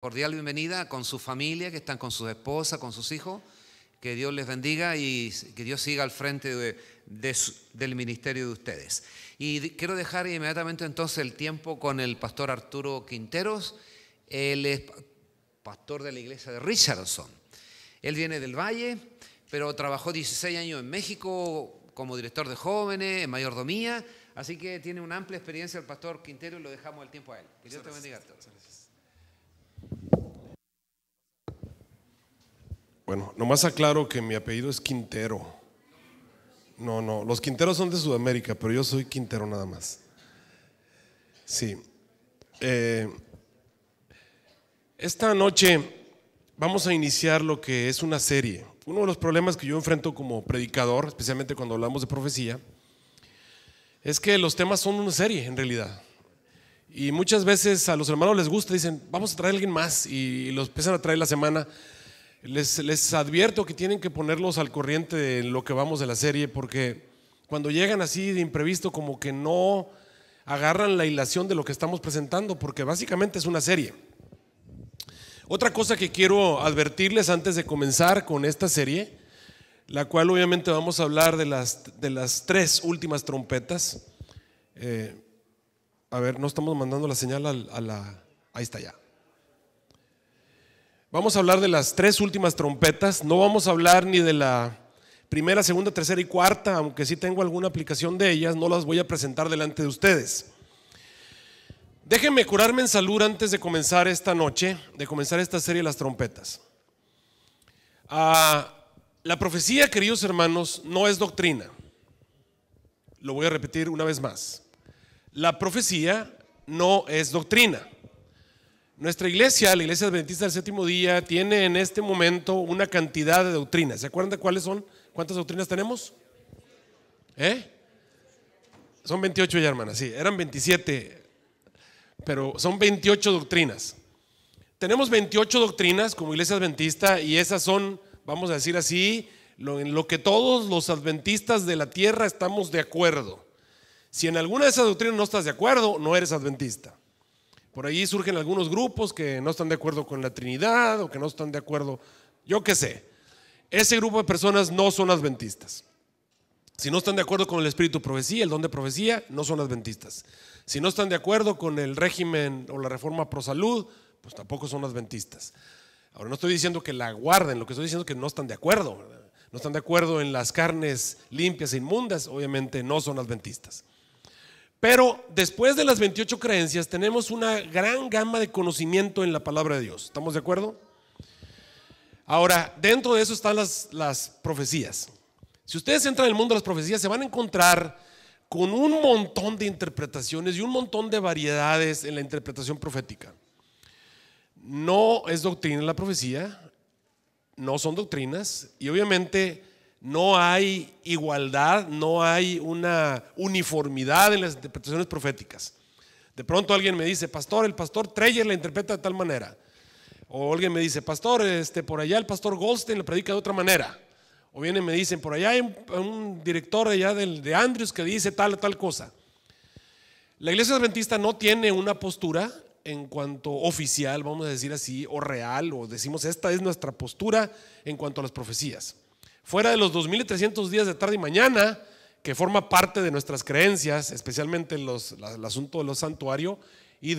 Cordial bienvenida con su familia, que están con sus esposas, con sus hijos. Que Dios les bendiga y que Dios siga al frente del ministerio de ustedes. Y quiero dejar inmediatamente entonces el tiempo con el pastor Arturo Quinteros. Él es pastor de la iglesia de Richardson. Él viene del Valle, pero trabajó 16 años en México como director de jóvenes, en mayordomía. Así que tiene una amplia experiencia el pastor Quintero y lo dejamos el tiempo a él. Que Dios te bendiga, Arturo. Bueno, nomás aclaro que mi apellido es Quintero. No, los Quinteros son de Sudamérica, pero yo soy Quintero nada más. Sí. Esta noche vamos a iniciar lo que es una serie. Uno de los problemas que yo enfrento como predicador, especialmente cuando hablamos de profecía, es que los temas son una serie en realidad. Y muchas veces a los hermanos les gusta, dicen, vamos a traer a alguien más, y los empiezan a traer la semana. Les advierto que tienen que ponerlos al corriente de lo que vamos de la serie, porque cuando llegan así de imprevisto como que no agarran la hilación de lo que estamos presentando, porque básicamente es una serie. Otra cosa que quiero advertirles antes de comenzar con esta serie, la cual obviamente vamos a hablar de las tres últimas trompetas. A ver, no estamos mandando la señal ahí está ya. Vamos a hablar de las tres últimas trompetas. No vamos a hablar ni de la primera, segunda, tercera y cuarta, aunque sí tengo alguna aplicación de ellas. No las voy a presentar delante de ustedes. Déjenme curarme en salud antes de comenzar esta noche, de comenzar esta serie de las trompetas. La profecía, queridos hermanos, no es doctrina. Lo voy a repetir una vez más. La profecía no es doctrina. Nuestra iglesia, la Iglesia Adventista del Séptimo Día, tiene en este momento una cantidad de doctrinas. ¿Se acuerdan de cuáles son? ¿Cuántas doctrinas tenemos? Son 28 ya, hermanas. Sí, eran 27, pero son 28 doctrinas. Tenemos 28 doctrinas como Iglesia Adventista, y esas son, vamos a decir así, en lo que todos los adventistas de la tierra estamos de acuerdo. Si en alguna de esas doctrinas no estás de acuerdo, no eres adventista. Por ahí surgen algunos grupos que no están de acuerdo con la Trinidad o que no están de acuerdo, yo qué sé. Ese grupo de personas no son adventistas. Si no están de acuerdo con el espíritu de profecía, el don de profecía, no son adventistas. Si no están de acuerdo con el régimen o la reforma pro salud, pues tampoco son adventistas. Ahora, no estoy diciendo que la guarden, lo que estoy diciendo es que no están de acuerdo, ¿verdad? No están de acuerdo en las carnes limpias e inmundas, obviamente no son adventistas. Pero después de las 28 creencias tenemos una gran gama de conocimiento en la palabra de Dios. ¿Estamos de acuerdo? Ahora, dentro de eso están las profecías. Si ustedes entran en el mundo de las profecías, se van a encontrar con un montón de interpretaciones y un montón de variedades en la interpretación profética. No es doctrina la profecía, no son doctrinas, y obviamente no hay igualdad, no hay una uniformidad en las interpretaciones proféticas. De pronto alguien me dice, pastor, el pastor Treyer la interpreta de tal manera. O alguien me dice, pastor, por allá el pastor Goldstein la predica de otra manera. O vienen y me dicen, por allá hay un director allá de Andrews que dice tal cosa. La iglesia adventista no tiene una postura en cuanto oficial, vamos a decir así, o real, o decimos esta es nuestra postura en cuanto a las profecías. Fuera de los 2300 días de tarde y mañana, que forma parte de nuestras creencias, especialmente el asunto de los santuarios y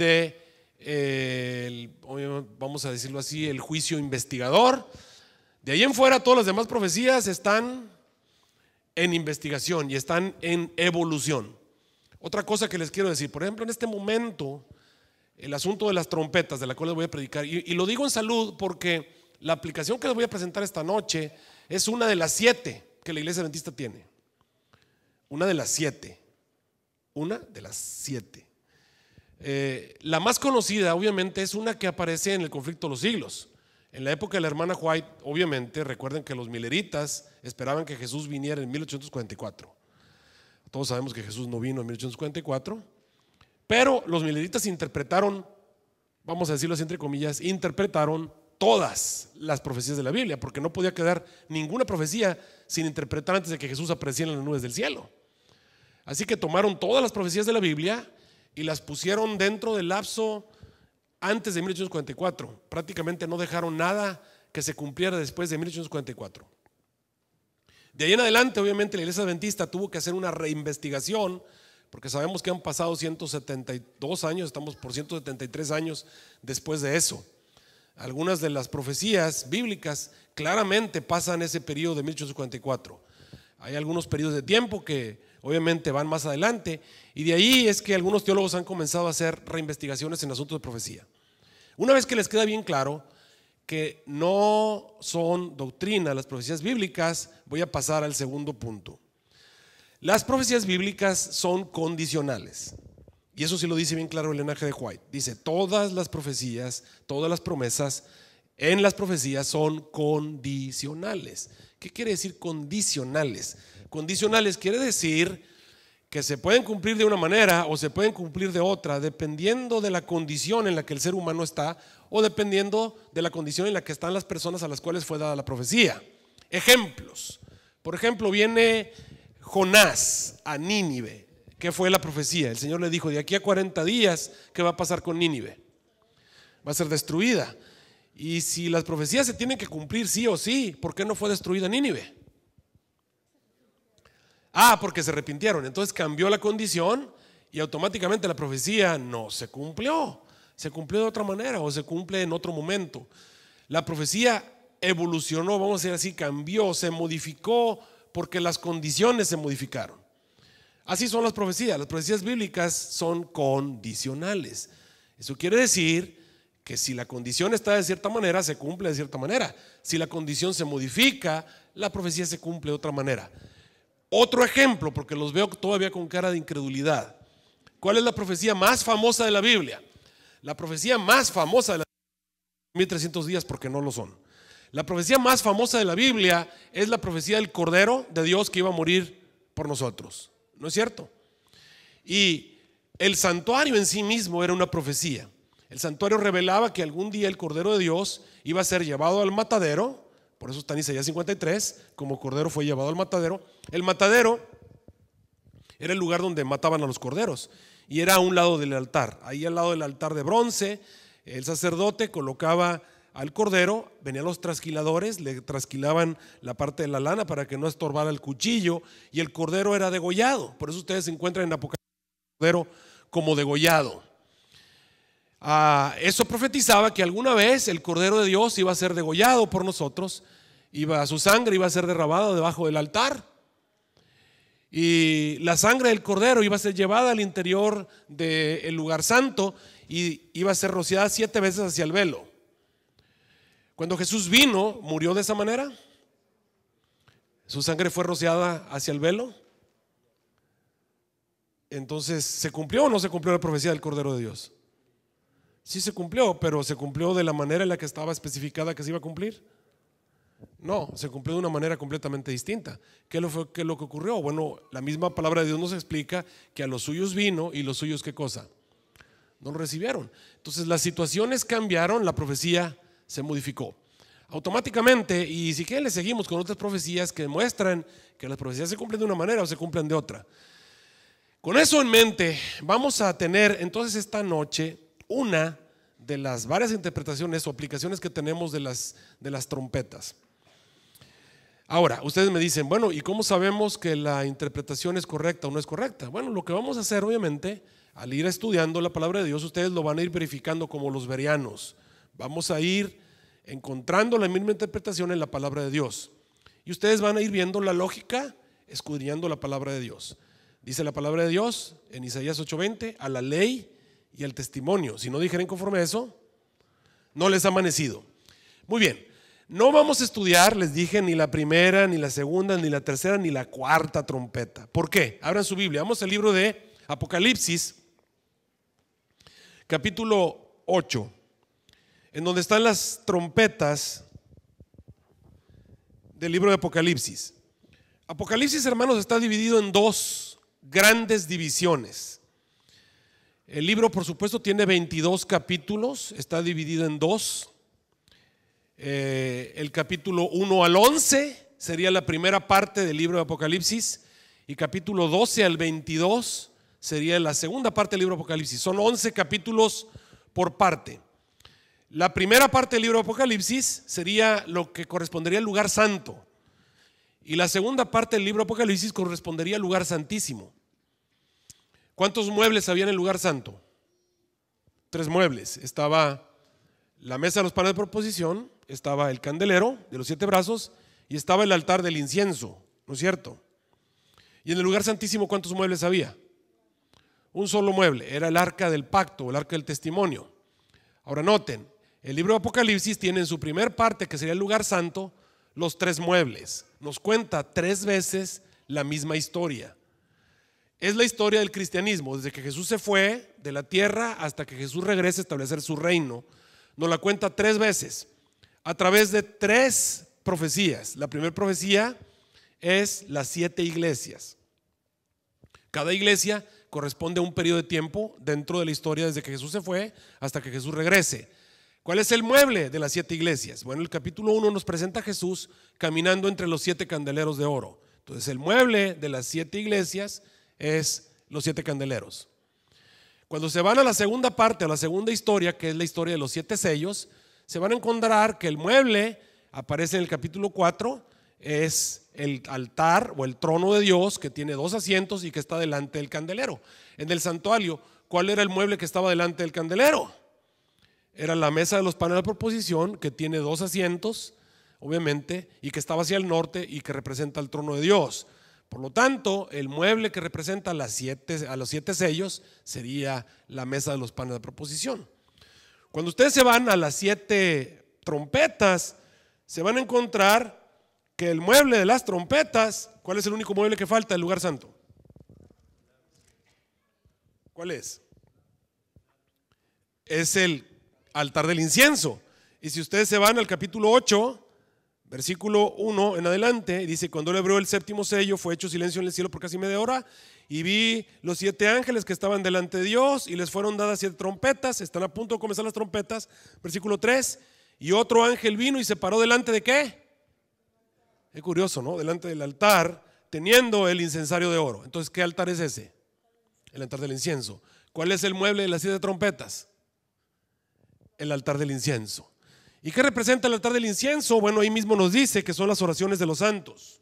vamos a decirlo así, el juicio investigador. De ahí en fuera, todas las demás profecías están en investigación y están en evolución. Otra cosa que les quiero decir, por ejemplo, en este momento, el asunto de las trompetas, de la cual les voy a predicar, y lo digo en salud porque la aplicación que les voy a presentar esta noche es una de las 7 que la iglesia adventista tiene. Una de las 7. La más conocida, obviamente, es una que aparece en el conflicto de los siglos. En la época de la hermana White, obviamente, recuerden que los mileritas esperaban que Jesús viniera en 1844. Todos sabemos que Jesús no vino en 1844, pero los mileritas interpretaron, vamos a decirlo así entre comillas, interpretaron todas las profecías de la Biblia, porque no podía quedar ninguna profecía sin interpretar antes de que Jesús apareciera en las nubes del cielo. Así que tomaron todas las profecías de la Biblia y las pusieron dentro del lapso antes de 1844. Prácticamente no dejaron nada que se cumpliera después de 1844. De ahí en adelante, obviamente, la Iglesia Adventista tuvo que hacer una reinvestigación, porque sabemos que han pasado 172 años, estamos por 173 años después de eso. Algunas de las profecías bíblicas claramente pasan ese periodo de 1844. Hay algunos periodos de tiempo que obviamente van más adelante, y de ahí es que algunos teólogos han comenzado a hacer reinvestigaciones en asuntos de profecía. Una vez que les queda bien claro que no son doctrina las profecías bíblicas, voy a pasar al segundo punto. Las profecías bíblicas son condicionales, y eso sí lo dice bien claro Ellen G. White. Dice: todas las profecías, todas las promesas en las profecías son condicionales. ¿Qué quiere decir condicionales? Condicionales quiere decir que se pueden cumplir de una manera o se pueden cumplir de otra, dependiendo de la condición en la que el ser humano está, o dependiendo de la condición en la que están las personas a las cuales fue dada la profecía. Ejemplos: por ejemplo, viene Jonás a Nínive. ¿Qué fue la profecía? El Señor le dijo: de aquí a 40 días, ¿qué va a pasar con Nínive? Va a ser destruida. Y si las profecías se tienen que cumplir sí o sí, ¿por qué no fue destruida Nínive? Porque se arrepintieron. Entonces cambió la condición y automáticamente la profecía no se cumplió. Se cumplió de otra manera o se cumple en otro momento. La profecía evolucionó, vamos a decir así, cambió, se modificó porque las condiciones se modificaron. Así son las profecías. Las profecías bíblicas son condicionales. Eso quiere decir que si la condición está de cierta manera, se cumple de cierta manera. Si la condición se modifica, la profecía se cumple de otra manera. Otro ejemplo, porque los veo todavía con cara de incredulidad. ¿Cuál es la profecía más famosa de la Biblia? La profecía más famosa de la Biblia, 1300 días, porque no lo son. La profecía más famosa de la Biblia es la profecía del Cordero de Dios que iba a morir por nosotros. ¿No es cierto? Y el santuario en sí mismo era una profecía. El santuario revelaba que algún día el Cordero de Dios iba a ser llevado al matadero. Por eso está en Isaías 53, como cordero fue llevado al matadero. El matadero era el lugar donde mataban a los corderos y era a un lado del altar. Ahí al lado del altar de bronce, el sacerdote colocaba al cordero, venían los trasquiladores, le trasquilaban la parte de la lana para que no estorbara el cuchillo, y el cordero era degollado. Por eso ustedes se encuentran en Apocalipsis el cordero como degollado. Eso profetizaba que alguna vez el Cordero de Dios iba a ser degollado por nosotros, su sangre iba a ser derramada debajo del altar, y la sangre del Cordero iba a ser llevada al interior del lugar santo y iba a ser rociada 7 veces hacia el velo. Cuando Jesús vino, murió de esa manera. Su sangre fue rociada hacia el velo. Entonces, ¿se cumplió o no se cumplió la profecía del Cordero de Dios? Sí se cumplió, pero ¿se cumplió de la manera en la que estaba especificada que se iba a cumplir? No, se cumplió de una manera completamente distinta. ¿Qué es lo que ocurrió? Bueno, la misma palabra de Dios nos explica que a los suyos vino y los suyos, ¿qué cosa? No lo recibieron. Entonces las situaciones cambiaron, la profecía se modificó automáticamente. Y si quieren le seguimos con otras profecías que muestran que las profecías se cumplen de una manera o se cumplen de otra. Con eso en mente, vamos a tener entonces esta noche una de las varias interpretaciones o aplicaciones que tenemos de las trompetas. Ahora, ustedes me dicen: bueno, ¿y cómo sabemos que la interpretación es correcta o no es correcta? Bueno, lo que vamos a hacer, obviamente, al ir estudiando la palabra de Dios, ustedes lo van a ir verificando como los bereanos. Vamos a ir encontrando la misma interpretación en la palabra de Dios. Y ustedes van a ir viendo la lógica, escudriñando la palabra de Dios. Dice la palabra de Dios en Isaías 8:20: a la ley y al testimonio, si no dijeren conforme a eso, no les ha amanecido. Muy bien, no vamos a estudiar, les dije, ni la primera, ni la segunda, ni la tercera, ni la cuarta trompeta. ¿Por qué? Abran su Biblia, vamos al libro de Apocalipsis, capítulo 8, en donde están las trompetas del libro de Apocalipsis. Apocalipsis, hermanos, está dividido en 2 grandes divisiones. El libro, por supuesto, tiene 22 capítulos, está dividido en 2. El capítulo 1 al 11 sería la primera parte del libro de Apocalipsis, y capítulo 12 al 22 sería la segunda parte del libro de Apocalipsis. Son 11 capítulos por parte. La primera parte del libro de Apocalipsis sería lo que correspondería al lugar santo. Y la segunda parte del libro de Apocalipsis correspondería al lugar santísimo. ¿Cuántos muebles había en el lugar santo? 3 muebles. Estaba la mesa de los panes de proposición, estaba el candelero de los 7 brazos y estaba el altar del incienso, ¿no es cierto? Y en el lugar santísimo, ¿cuántos muebles había? Un solo mueble, era el arca del pacto, el arca del testimonio. Ahora noten, el libro de Apocalipsis tiene en su primer parte, que sería el lugar santo, los 3 muebles. Nos cuenta 3 veces la misma historia. Es la historia del cristianismo, desde que Jesús se fue de la tierra hasta que Jesús regrese a establecer su reino. Nos la cuenta 3 veces, a través de 3 profecías. La primera profecía es las 7 iglesias. Cada iglesia corresponde a un periodo de tiempo dentro de la historia desde que Jesús se fue hasta que Jesús regrese. ¿Cuál es el mueble de las 7 iglesias? Bueno, el capítulo 1 nos presenta a Jesús caminando entre los 7 candeleros de oro. Entonces el mueble de las 7 iglesias es los 7 candeleros. Cuando se van a la segunda parte, a la segunda historia, que es la historia de los 7 sellos, se van a encontrar que el mueble aparece en el capítulo 4, es el altar o el trono de Dios que tiene 2 asientos y que está delante del candelero. En el santuario, ¿cuál era el mueble que estaba delante del candelero? Era la mesa de los panes de proposición, que tiene 2 asientos, obviamente, y que estaba hacia el norte y que representa el trono de Dios. Por lo tanto, el mueble que representa a los 7 sellos sería la mesa de los panes de proposición. Cuando ustedes se van a las 7 trompetas, se van a encontrar que el mueble de las trompetas, ¿cuál es el único mueble que falta del lugar santo? ¿Cuál es? Es el altar del incienso. Y si ustedes se van al capítulo 8, versículo 1 en adelante, dice: cuando él abrió el 7º sello, fue hecho silencio en el cielo por casi media hora, y vi los 7 ángeles que estaban delante de Dios, y les fueron dadas 7 trompetas. Están a punto de comenzar las trompetas. Versículo 3, y otro ángel vino y se paró delante de ¿qué? Es curioso, ¿no? Delante del altar, teniendo el incensario de oro. Entonces, ¿qué altar es ese? El altar del incienso. ¿Cuál es el mueble de las 7 trompetas? El altar del incienso. ¿Y qué representa el altar del incienso? Bueno, ahí mismo nos dice que son las oraciones de los santos.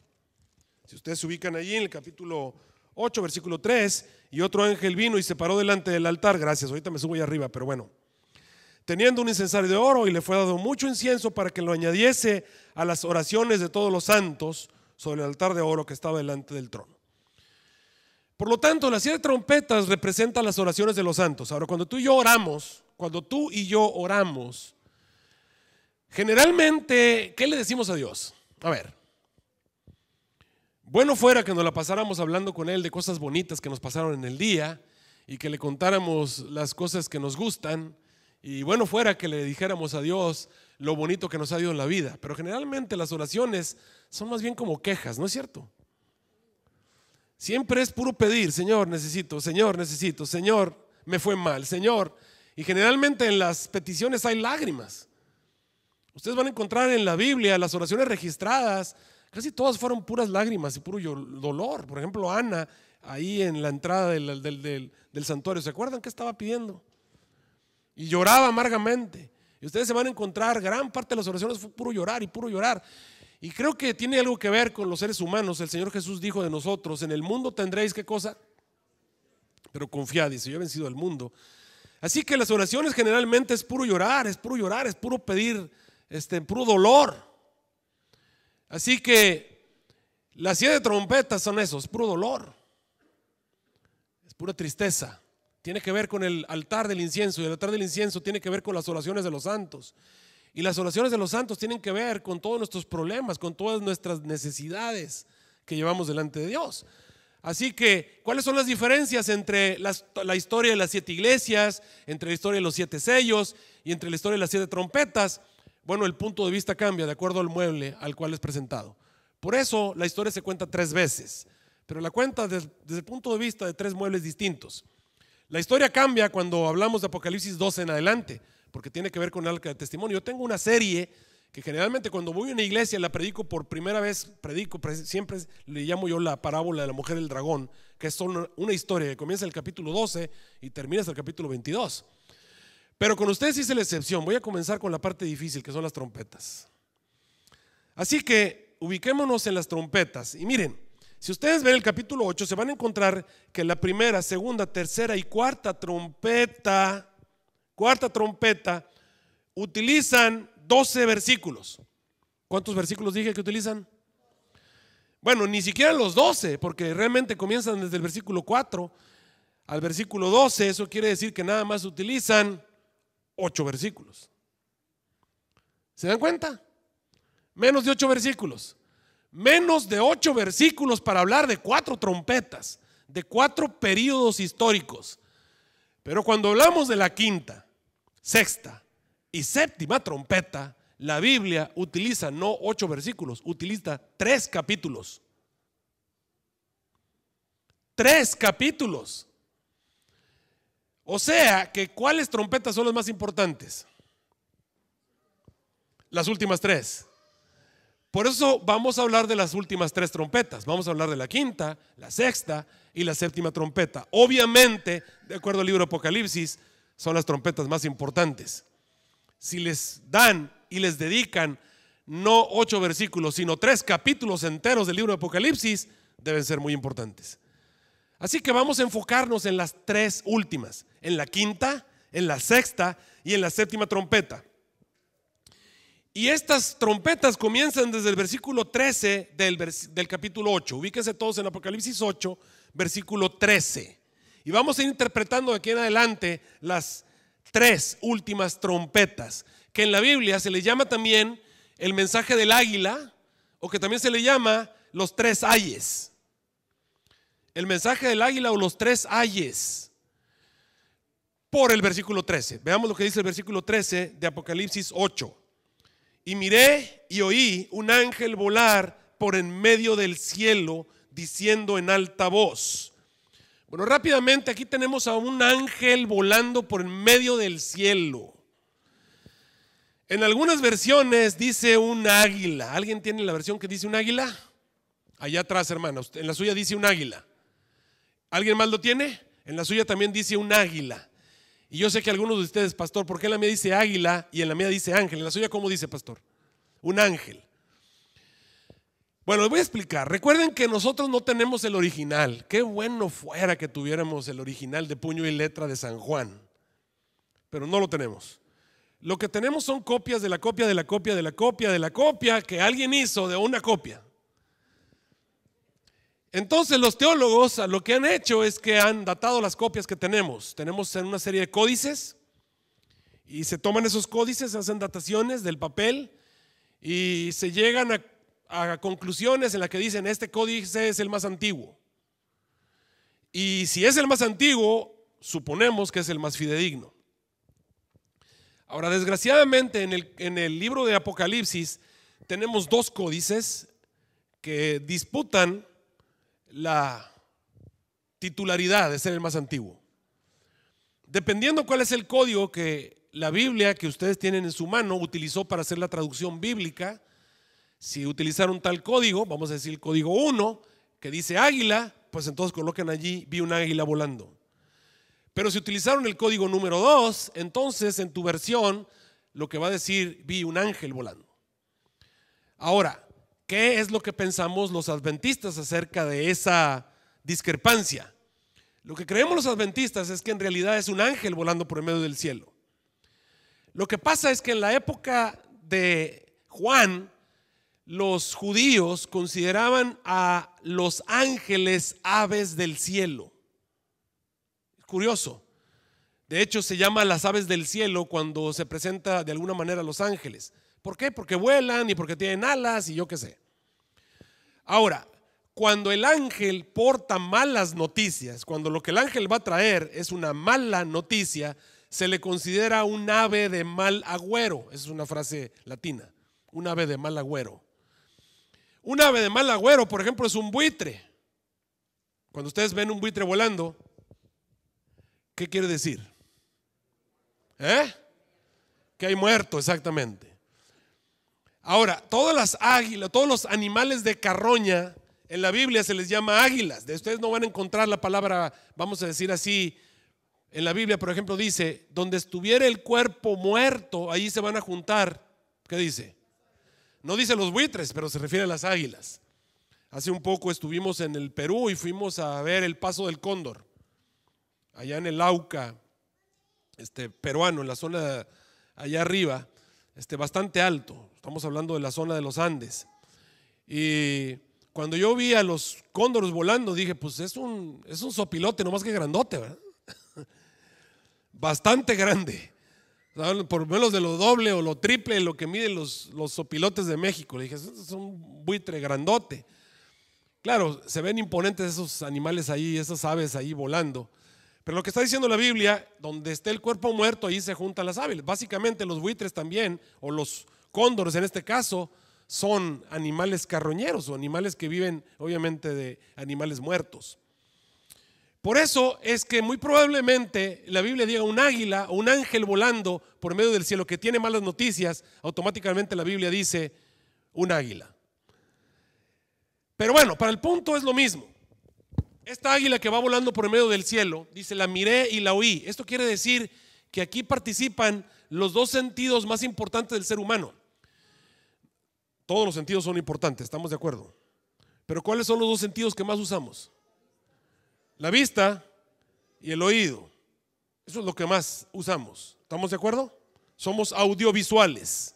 Si ustedes se ubican allí en el capítulo 8, versículo 3, y otro ángel vino y se paró delante del altar. Gracias, ahorita me subo ahí arriba, pero bueno. Teniendo un incensario de oro, y le fue dado mucho incienso para que lo añadiese a las oraciones de todos los santos sobre el altar de oro que estaba delante del trono. Por lo tanto, las 7 trompetas representan las oraciones de los santos. Ahora, cuando tú y yo oramos, generalmente, ¿qué le decimos a Dios? A ver, bueno fuera que nos la pasáramos hablando con Él de cosas bonitas que nos pasaron en el día y que le contáramos las cosas que nos gustan, y bueno fuera que le dijéramos a Dios lo bonito que nos ha dado en la vida. Pero generalmente las oraciones son más bien como quejas, ¿no es cierto? Siempre es puro pedir: Señor, necesito, Señor, me fue mal, Señor. Y generalmente en las peticiones hay lágrimas. Ustedes van a encontrar en la Biblia las oraciones registradas, casi todas fueron puras lágrimas y puro dolor. Por ejemplo, Ana, ahí en la entrada del santuario, ¿se acuerdan qué estaba pidiendo? Y lloraba amargamente. Y ustedes se van a encontrar, gran parte de las oraciones fue puro llorar y puro llorar. Y creo que tiene algo que ver con los seres humanos. El Señor Jesús dijo de nosotros: en el mundo tendréis ¿qué cosa? Pero confiad, dice, yo he vencido al mundo. Así que las oraciones generalmente es puro llorar, es puro pedir, puro dolor. Así que las 7 trompetas son eso, es puro dolor, es pura tristeza. Tiene que ver con el altar del incienso, y el altar del incienso tiene que ver con las oraciones de los santos. Y las oraciones de los santos tienen que ver con todos nuestros problemas, con todas nuestras necesidades que llevamos delante de Dios. Así que, ¿cuáles son las diferencias entre la historia de las 7 iglesias, entre la historia de los 7 sellos y entre la historia de las 7 trompetas? Bueno, el punto de vista cambia de acuerdo al mueble al cual es presentado. Por eso la historia se cuenta 3 veces, pero la cuenta desde el punto de vista de 3 muebles distintos. La historia cambia cuando hablamos de Apocalipsis 12 en adelante, porque tiene que ver con el arca de testimonio. Yo tengo una serie que generalmente cuando voy a una iglesia la predico por primera vez, siempre le llamo yo la parábola de la mujer del dragón, que es solo una historia que comienza en el capítulo 12 y termina hasta el capítulo 22. Pero con ustedes hice la excepción. Voy a comenzar con la parte difícil, que son las trompetas. Así que ubiquémonos en las trompetas. Y miren, si ustedes ven el capítulo 8, se van a encontrar que la primera, segunda, tercera y cuarta trompeta utilizan 12 versículos. ¿Cuántos versículos dije que utilizan? Bueno, ni siquiera los 12, porque realmente comienzan desde el versículo 4 al versículo 12. Eso quiere decir que nada más utilizan 8 versículos. ¿Se dan cuenta? Menos de 8 versículos. Menos de 8 versículos para hablar de 4 trompetas, de 4 períodos históricos. Pero cuando hablamos de la quinta, sexta y séptima trompeta, la Biblia utiliza no 8 versículos, utiliza 3 capítulos. 3 capítulos. O sea que ¿cuáles trompetas son las más importantes? Las últimas 3. Por eso vamos a hablar de las últimas 3 trompetas. Vamos a hablar de la quinta, la sexta y la séptima trompeta. Obviamente, de acuerdo al libro de Apocalipsis, son las trompetas más importantes. Si les dan y les dedican no 8 versículos, sino 3 capítulos enteros del libro de Apocalipsis, deben ser muy importantes. Así que vamos a enfocarnos en las 3 últimas, en la quinta, en la sexta y en la séptima trompeta. Y estas trompetas comienzan desde el versículo 13 del capítulo 8. Ubíquense todos en Apocalipsis 8, versículo 13. Y vamos a ir interpretando de aquí en adelante las 3 últimas trompetas, que en la Biblia se le llama también el mensaje del águila, o que también se le llama los 3 ayes. El mensaje del águila o los 3 ayes, por el versículo 13. Veamos lo que dice el versículo 13 de Apocalipsis 8. Y miré y oí un ángel volar por en medio del cielo, diciendo en alta voz. Bueno, rápidamente aquí tenemos a un ángel volando por en medio del cielo. En algunas versiones dice un águila. ¿Alguien tiene la versión que dice un águila? Allá atrás, hermanos. En la suya dice un águila. ¿Alguien más lo tiene? En la suya también dice un águila. Y yo sé que algunos de ustedes, pastor, ¿por qué en la mía dice águila y en la mía dice ángel? En la suya, ¿cómo dice, pastor? Un ángel. Bueno, les voy a explicar. Recuerden que nosotros no tenemos el original. Qué bueno fuera que tuviéramos el original de puño y letra de San Juan, pero no lo tenemos. Lo que tenemos son copias de la copia, de la copia, de la copia, de la copia que alguien hizo de una copia. Entonces los teólogos lo que han hecho es que han datado las copias que tenemos. Tenemos una serie de códices y se toman esos códices, se hacen dataciones del papel y se llegan a conclusiones en las que dicen este códice es el más antiguo. Y si es el más antiguo, suponemos que es el más fidedigno. Ahora, desgraciadamente en el libro de Apocalipsis tenemos 2 códices que disputan la titularidad de ser el más antiguo. Dependiendo cuál es el código que la Biblia que ustedes tienen en su mano utilizó para hacer la traducción bíblica, si utilizaron tal código, vamos a decir el código 1, que dice águila, pues entonces colocan allí, vi un águila volando. Pero si utilizaron el código número 2, entonces en tu versión lo que va a decir, vi un ángel volando. Ahora, ¿qué es lo que pensamos los adventistas acerca de esa discrepancia? Lo que creemos los adventistas es que en realidad es un ángel volando por el medio del cielo. Lo que pasa es que en la época de Juan, los judíos consideraban a los ángeles aves del cielo. Es curioso. De hecho, se llama las aves del cielo cuando se presenta de alguna manera a los ángeles. ¿Por qué? Porque vuelan y porque tienen alas y yo qué sé. Ahora, cuando el ángel porta malas noticias, cuando lo que el ángel va a traer es una mala noticia, se le considera un ave de mal agüero. Esa es una frase latina, un ave de mal agüero. Un ave de mal agüero, por ejemplo, es un buitre. Cuando ustedes ven un buitre volando, ¿qué quiere decir? Que hay muerto, exactamente. Ahora, todas las águilas, todos los animales de carroña en la Biblia se les llama águilas. De ustedes no van a encontrar la palabra, vamos a decir así, En la Biblia, por ejemplo, dice, donde estuviera el cuerpo muerto, ahí se van a juntar. ¿Qué dice? No dice los buitres, pero se refiere a las águilas. Hace un poco estuvimos en el Perú y fuimos a ver el paso del cóndor, allá en el Auca, peruano, en la zona allá arriba, bastante alto. Estamos hablando de la zona de los Andes. Y cuando yo vi a los cóndores volando, dije, pues es un sopilote, nomás que grandote, ¿verdad? Bastante grande, por menos de lo doble o lo triple de lo que miden los sopilotes de México. Le dije, es un buitre grandote. Claro, se ven imponentes esos animales ahí, esas aves ahí volando. Pero lo que está diciendo la Biblia, donde esté el cuerpo muerto, ahí se juntan las aves. Básicamente los buitres también, o los cóndores en este caso, son animales carroñeros o animales que viven obviamente de animales muertos. Por eso es que muy probablemente la Biblia diga un águila o un ángel volando por medio del cielo que tiene malas noticias, automáticamente la Biblia dice un águila. Pero bueno, para el punto es lo mismo. Esta águila que va volando por medio del cielo, dice, la miré y la oí. Esto quiere decir que aquí participan los dos sentidos más importantes del ser humano. Todos los sentidos son importantes, estamos de acuerdo. Pero ¿cuáles son los dos sentidos que más usamos? La vista y el oído. Eso es lo que más usamos. ¿Estamos de acuerdo? Somos audiovisuales.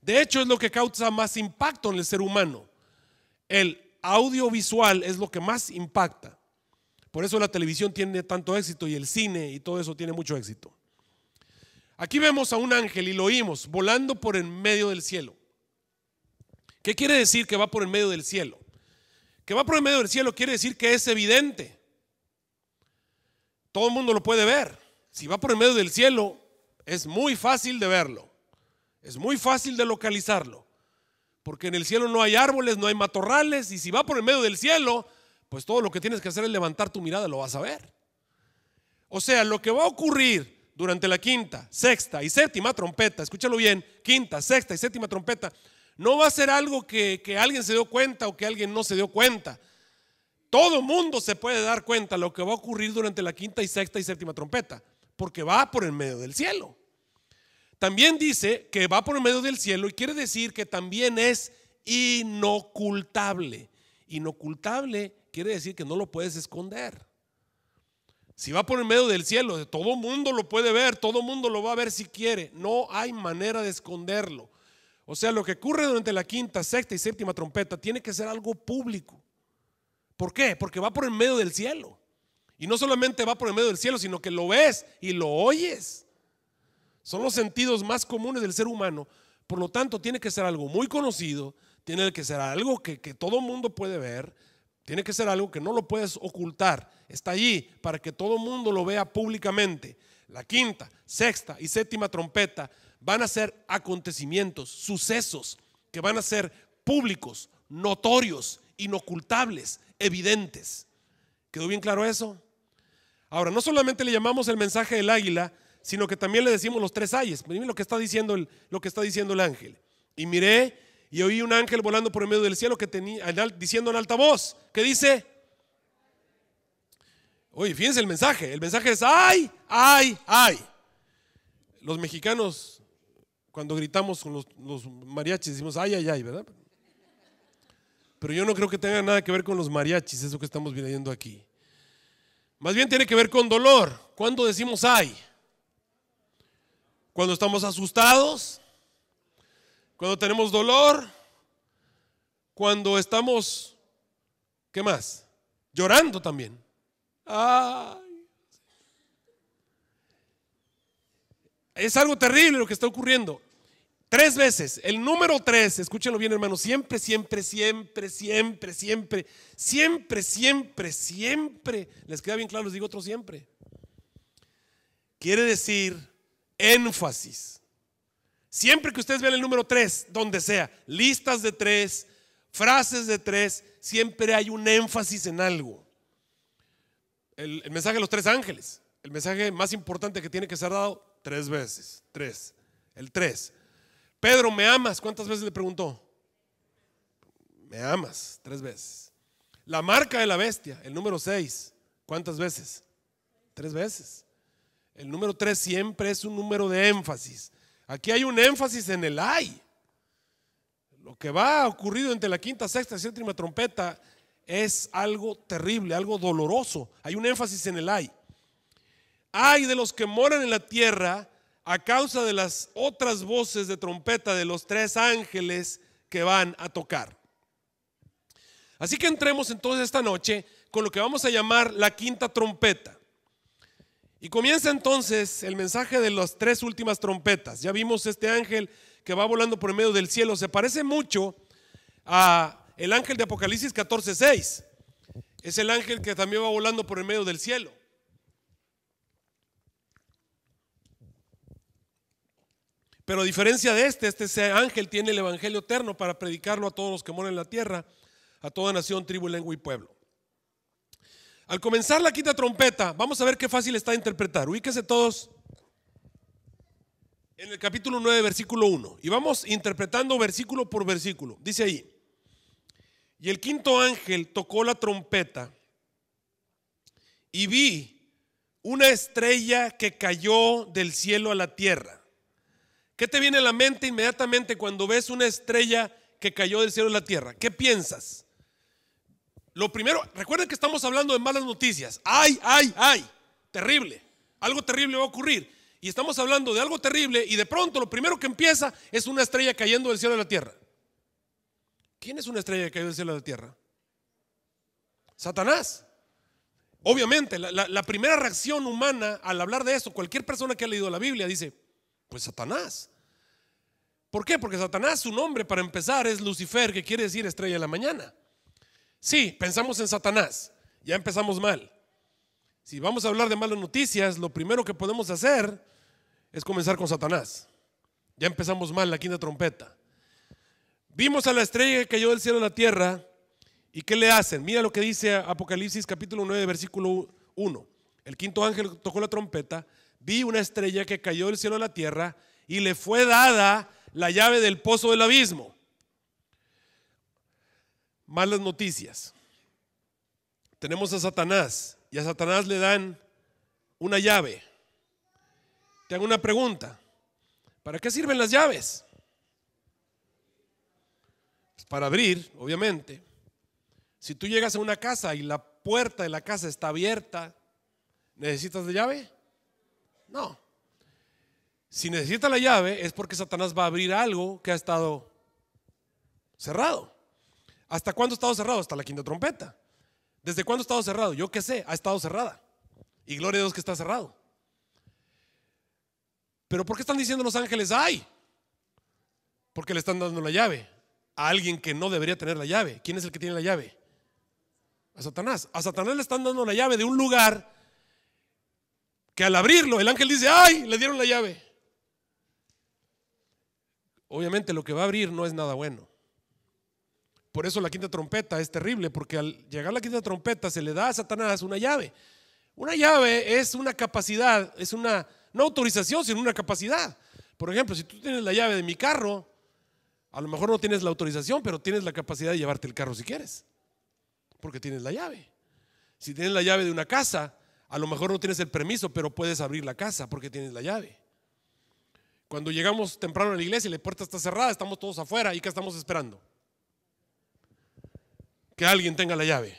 De hecho, es lo que causa más impacto en el ser humano. El audiovisual es lo que más impacta. Por eso la televisión tiene tanto éxito y el cine y todo eso tiene mucho éxito. Aquí vemos a un ángel y lo oímos volando por en medio del cielo. ¿Qué quiere decir que va por en medio del cielo? Que va por en medio del cielo quiere decir que es evidente. Todo el mundo lo puede ver. Si va por en medio del cielo, es muy fácil de verlo. Es muy fácil de localizarlo. Porque en el cielo no hay árboles, no hay matorrales. Y si va por en medio del cielo, pues todo lo que tienes que hacer es levantar tu mirada, lo vas a ver. O sea, lo que va a ocurrir durante la quinta, sexta y séptima trompeta, escúchalo bien, quinta, sexta y séptima trompeta, no va a ser algo que alguien se dio cuenta o que alguien no se dio cuenta. Todo mundo se puede dar cuenta lo que va a ocurrir durante la quinta y sexta y séptima trompeta, porque va por el medio del cielo. También dice que va por el medio del cielo y quiere decir que también es inocultable. Inocultable quiere decir que no lo puedes esconder. Si va por el medio del cielo, todo mundo lo puede ver, todo mundo lo va a ver si quiere. No hay manera de esconderlo. O sea, lo que ocurre durante la quinta, sexta y séptima trompeta tiene que ser algo público. ¿Por qué? Porque va por el medio del cielo. Y no solamente va por el medio del cielo, sino que lo ves y lo oyes. Son los sentidos más comunes del ser humano. Por lo tanto, tiene que ser algo muy conocido, tiene que ser algo que todo el mundo puede ver, tiene que ser algo que no lo puedes ocultar. Está allí para que todo el mundo lo vea públicamente. La quinta, sexta y séptima trompeta van a ser acontecimientos, sucesos que van a ser públicos, notorios, inocultables, evidentes. ¿Quedó bien claro eso? Ahora, no solamente le llamamos el mensaje del águila, sino que también le decimos los tres ayes. Miren lo que está diciendo el ángel. Y miré y oí un ángel volando por el medio del cielo que tenía, diciendo en alta voz, ¿qué dice? Oye, fíjense el mensaje es ¡ay, ay, ay! Los mexicanos, cuando gritamos con los mariachis, decimos ¡ay, ay, ay!, ¿verdad? Pero yo no creo que tenga nada que ver con los mariachis, eso que estamos viendo aquí. Más bien tiene que ver con dolor. ¿Cuándo decimos ¡ay? Cuando estamos asustados, cuando tenemos dolor, cuando estamos, ¿qué más? Llorando también. Ay. Es algo terrible lo que está ocurriendo. 3 veces, el número 3, escúchenlo bien, hermanos, siempre, les queda bien claro, les digo otro siempre. Quiere decir énfasis. Siempre que ustedes vean el número 3, donde sea, listas de 3, frases de 3, siempre hay un énfasis en algo. El mensaje de los 3 ángeles, el mensaje más importante que tiene que ser dado 3 veces. 3, el 3. Pedro, ¿me amas? ¿Cuántas veces le preguntó? Me amas, 3 veces. La marca de la bestia, el número 6, ¿cuántas veces? 3 veces. El número 3 siempre es un número de énfasis. Aquí hay un énfasis en el ay. Lo que va a ocurrir entre la quinta, sexta y séptima trompeta es algo terrible, algo doloroso. Hay un énfasis en el ay. Ay de los que moran en la tierra a causa de las otras voces de trompeta de los 3 ángeles que van a tocar. Así que entremos entonces esta noche con lo que vamos a llamar la quinta trompeta. Y comienza entonces el mensaje de las 3 últimas trompetas. Ya vimos este ángel que va volando por el medio del cielo. Se parece mucho a el ángel de Apocalipsis 14:6. Es el ángel que también va volando por el medio del cielo. Pero a diferencia de este ángel tiene el evangelio eterno para predicarlo a todos los que moran en la tierra, a toda nación, tribu, lengua y pueblo. Al comenzar la quinta trompeta, vamos a ver qué fácil está de interpretar. Ubíquense todos en el capítulo 9, versículo 1. Y vamos interpretando versículo por versículo. Dice ahí: y el quinto ángel tocó la trompeta y vi una estrella que cayó del cielo a la tierra. ¿Qué te viene a la mente inmediatamente cuando ves una estrella que cayó del cielo a la tierra? ¿Qué piensas? Lo primero, recuerden que estamos hablando de malas noticias. ¡Ay, ay, ay! Terrible. Algo terrible va a ocurrir. Y estamos hablando de algo terrible y de pronto lo primero que empieza es una estrella cayendo del cielo a la tierra. ¿Quién es una estrella que cayó del cielo a la tierra? Satanás. Obviamente, la primera reacción humana al hablar de eso, cualquier persona que ha leído la Biblia dice, pues Satanás. ¿Por qué? Porque Satanás, su nombre para empezar es Lucifer, que quiere decir estrella de la mañana. Sí, pensamos en Satanás, ya empezamos mal. Si vamos a hablar de malas noticias, lo primero que podemos hacer es comenzar con Satanás. Ya empezamos mal la quinta trompeta. Vimos a la estrella que cayó del cielo a la tierra. ¿Y qué le hacen? Mira lo que dice Apocalipsis capítulo 9, versículo 1. El quinto ángel tocó la trompeta. Vi una estrella que cayó del cielo a la tierra y le fue dada la llave del pozo del abismo. Malas noticias. Tenemos a Satanás y a Satanás le dan una llave. Te hago una pregunta. ¿Para qué sirven las llaves? Pues para abrir, obviamente. Si tú llegas a una casa y la puerta de la casa está abierta, ¿necesitas la llave? No. Si necesitas la llave es porque Satanás va a abrir algo que ha estado cerrado. ¿Hasta cuándo ha estado cerrado? Hasta la quinta trompeta. ¿Desde cuándo ha estado cerrado? Yo qué sé, ha estado cerrada. Y gloria a Dios que está cerrado. Pero ¿por qué están diciendo los ángeles ay? Porque le están dando la llave a alguien que no debería tener la llave. ¿Quién es el que tiene la llave? A Satanás. A Satanás le están dando la llave de un lugar que al abrirlo el ángel dice ay, le dieron la llave. Obviamente lo que va a abrir no es nada bueno. Por eso la quinta trompeta es terrible, porque al llegar la quinta trompeta se le da a Satanás una llave. Una llave es una capacidad, es una no autorización, sino una capacidad. Por ejemplo, si tú tienes la llave de mi carro, a lo mejor no tienes la autorización, pero tienes la capacidad de llevarte el carro si quieres, porque tienes la llave. Si tienes la llave de una casa, a lo mejor no tienes el permiso, pero puedes abrir la casa porque tienes la llave. Cuando llegamos temprano a la iglesia y la puerta está cerrada, estamos todos afuera, ¿y qué estamos esperando? Que alguien tenga la llave.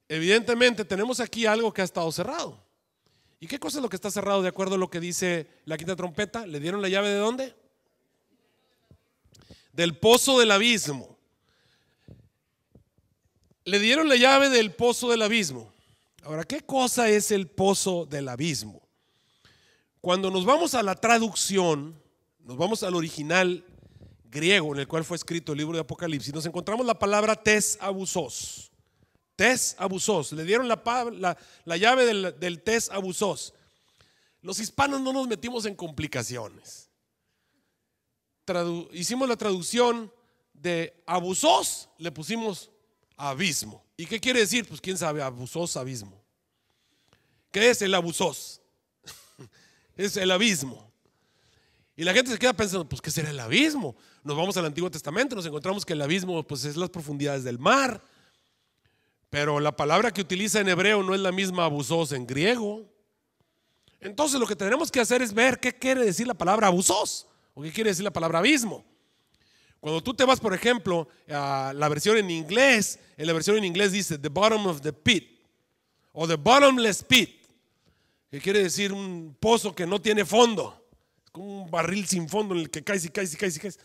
Evidentemente tenemos aquí algo que ha estado cerrado. ¿Y qué cosa es lo que está cerrado de acuerdo a lo que dice la quinta trompeta? ¿Le dieron la llave de dónde? Del pozo del abismo. Le dieron la llave del pozo del abismo. Ahora, ¿qué cosa es el pozo del abismo? Cuando nos vamos a la traducción, nos vamos al original griego en el cual fue escrito el libro de Apocalipsis, nos encontramos la palabra tes abusos. Tes abusos. Le dieron la llave del tes abusos. Los hispanos no nos metimos en complicaciones. Hicimos la traducción de abusos, le pusimos abismo. ¿Y qué quiere decir? Pues quién sabe, abusos, abismo. ¿Qué es el abusos? Es el abismo. Y la gente se queda pensando, pues ¿qué será el abismo? Nos vamos al Antiguo Testamento, nos encontramos que el abismo pues es las profundidades del mar. Pero la palabra que utiliza en hebreo no es la misma abusos en griego. Entonces lo que tenemos que hacer es ver qué quiere decir la palabra abusos o qué quiere decir la palabra abismo. Cuando tú te vas, por ejemplo, a la versión en inglés, en la versión en inglés dice the bottom of the pit o the bottomless pit, que quiere decir un pozo que no tiene fondo, es como un barril sin fondo en el que caes y caes y caes y caes.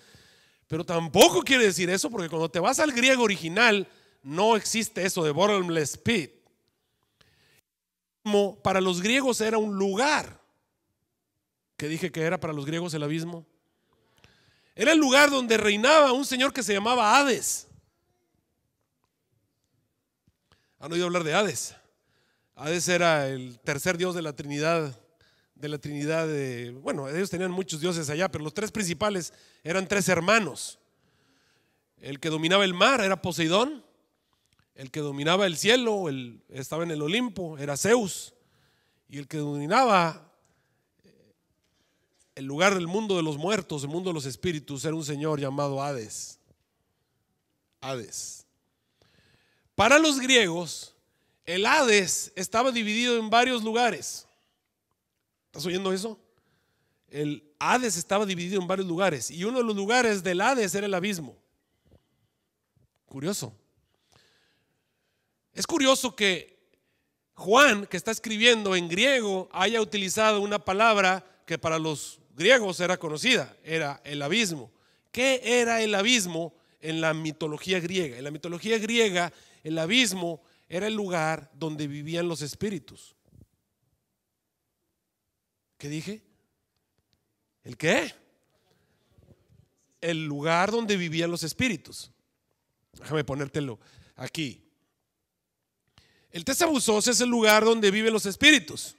Pero tampoco quiere decir eso, porque cuando te vas al griego original no existe eso de bottomless pit. Para los griegos era un lugar. ¿Qué dije que era para los griegos el abismo? Era el lugar donde reinaba un señor que se llamaba Hades. ¿Han oído hablar de Hades? Hades era el tercer dios de la Trinidad. Bueno, ellos tenían muchos dioses allá, pero los tres principales eran tres hermanos. El que dominaba el mar era Poseidón. El que dominaba el cielo, estaba en el Olimpo, era Zeus. Y el que dominaba el lugar del mundo de los muertos, el mundo de los espíritus, era un señor llamado Hades. Hades. Para los griegos, el Hades estaba dividido en varios lugares. ¿Estás oyendo eso? El Hades estaba dividido en varios lugares y uno de los lugares del Hades era el abismo. Curioso. Es curioso que Juan, que está escribiendo en griego, haya utilizado una palabra que para los griegos era conocida, era el abismo. ¿Qué era el abismo en la mitología griega? En la mitología griega, el abismo era el lugar donde vivían los espíritus. ¿Qué dije? ¿El qué? El lugar donde vivían los espíritus. Déjame ponértelo aquí. El Tesabusos es el lugar donde viven los espíritus.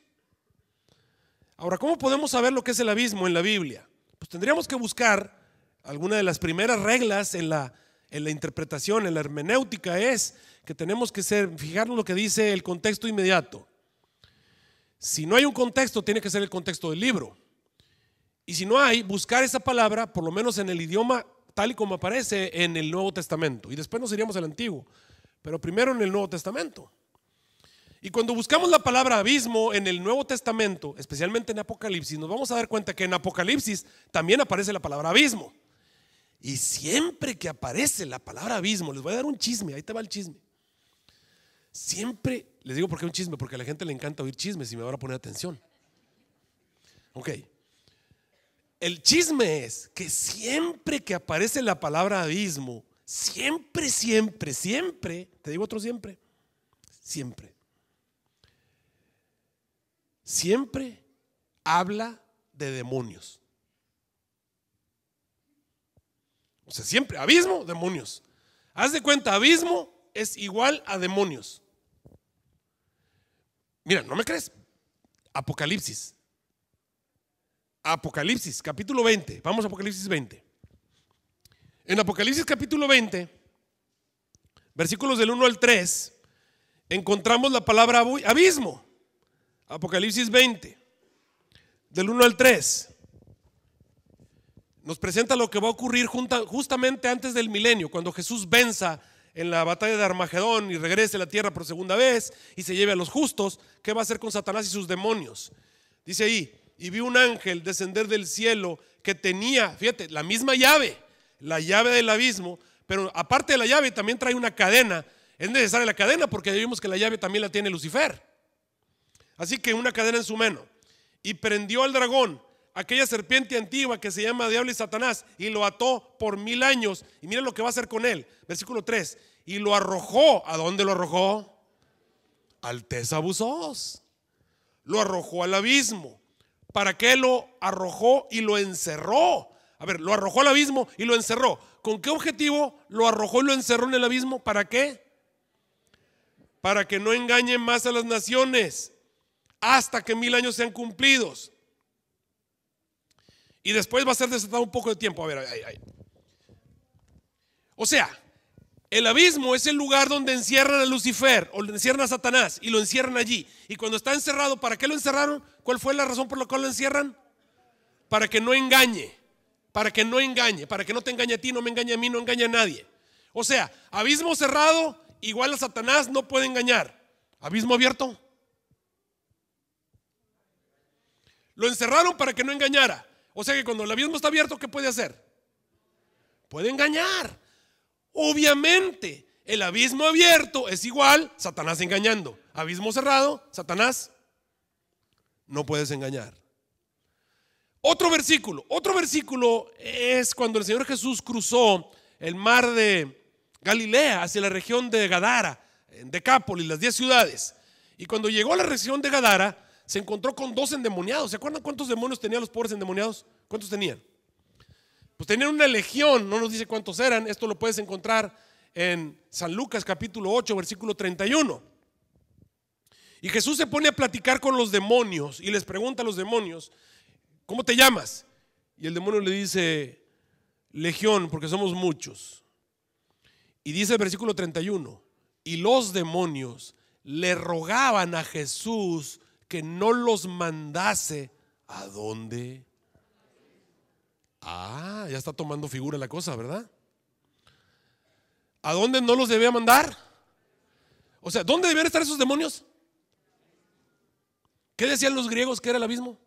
Ahora, ¿cómo podemos saber lo que es el abismo en la Biblia? Pues tendríamos que buscar alguna de las primeras reglas en la interpretación, en la hermenéutica, es que tenemos que fijarnos lo que dice el contexto inmediato. Si no hay un contexto, tiene que ser el contexto del libro. Y si no hay, buscar esa palabra, por lo menos en el idioma tal y como aparece en el Nuevo Testamento. Y después nos iríamos al Antiguo, pero primero en el Nuevo Testamento. Y cuando buscamos la palabra abismo en el Nuevo Testamento, especialmente en Apocalipsis, nos vamos a dar cuenta que en Apocalipsis también aparece la palabra abismo. Y siempre que aparece la palabra abismo, les voy a dar un chisme, ahí te va el chisme. Siempre, les digo por qué un chisme, porque a la gente le encanta oír chismes y me van a poner atención. Ok. El chisme es que siempre que aparece la palabra abismo, siempre, te digo otro siempre habla de demonios. O sea, siempre, abismo, demonios. Haz de cuenta, abismo es igual a demonios. Mira, ¿no me crees? Apocalipsis capítulo 20. Vamos a Apocalipsis 20. En Apocalipsis capítulo 20, versículos del 1 al 3, encontramos la palabra abismo. Apocalipsis 20, del 1 al 3. Nos presenta lo que va a ocurrir justamente antes del milenio, cuando Jesús venza en la batalla de Armagedón y regrese a la tierra por segunda vez y se lleve a los justos. ¿Qué va a hacer con Satanás y sus demonios? Dice ahí: y vi un ángel descender del cielo que tenía, fíjate, la misma llave, la llave del abismo, pero aparte de la llave también trae una cadena. Es necesaria la cadena porque ya vimos que la llave también la tiene Lucifer. Así que una cadena en su mano. Y prendió al dragón, aquella serpiente antigua que se llama Diablo y Satanás, y lo ató por 1000 años. Y miren lo que va a hacer con él. Versículo 3. Y lo arrojó. ¿A dónde lo arrojó? Al Tesabusos. Lo arrojó al abismo. ¿Para qué lo arrojó y lo encerró? A ver, lo arrojó al abismo y lo encerró. ¿Con qué objetivo lo arrojó y lo encerró en el abismo? ¿Para qué? Para que no engañen más a las naciones hasta que 1000 años sean cumplidos. Y después va a ser desatado un poco de tiempo. A ver, O sea, el abismo es el lugar donde encierran a Lucifer o le encierran a Satanás y lo encierran allí. Y cuando está encerrado, ¿para qué lo encerraron? ¿Cuál fue la razón por la cual lo encierran? Para que no engañe, para que no te engañe a ti, no me engañe a mí, no engañe a nadie. O sea, abismo cerrado igual a Satanás no puede engañar. Abismo abierto. Lo encerraron para que no engañara. O sea que cuando el abismo está abierto, ¿qué puede hacer? Puede engañar. Obviamente, el abismo abierto es igual Satanás engañando. Abismo cerrado, Satanás no puedes engañar. Otro versículo es cuando el Señor Jesús cruzó el mar de Galilea hacia la región de Gadara, en Decápolis, las 10 ciudades. Y cuando llegó a la región de Gadara, se encontró con 2 endemoniados. ¿Se acuerdan cuántos demonios tenían los pobres endemoniados? ¿Cuántos tenían? Pues tenían una legión, no nos dice cuántos eran. Esto lo puedes encontrar en San Lucas capítulo 8, versículo 31. Y Jesús se pone a platicar con los demonios y les pregunta a los demonios: ¿cómo te llamas? Y el demonio le dice: Legión, porque somos muchos. Y dice el versículo 31: y los demonios le rogaban a Jesús que no los mandase. ¿A dónde? Ya está tomando figura la cosa, ¿verdad? ¿A dónde no los debía mandar? O sea, ¿dónde debían estar esos demonios? ¿Qué decían los griegos que era el abismo?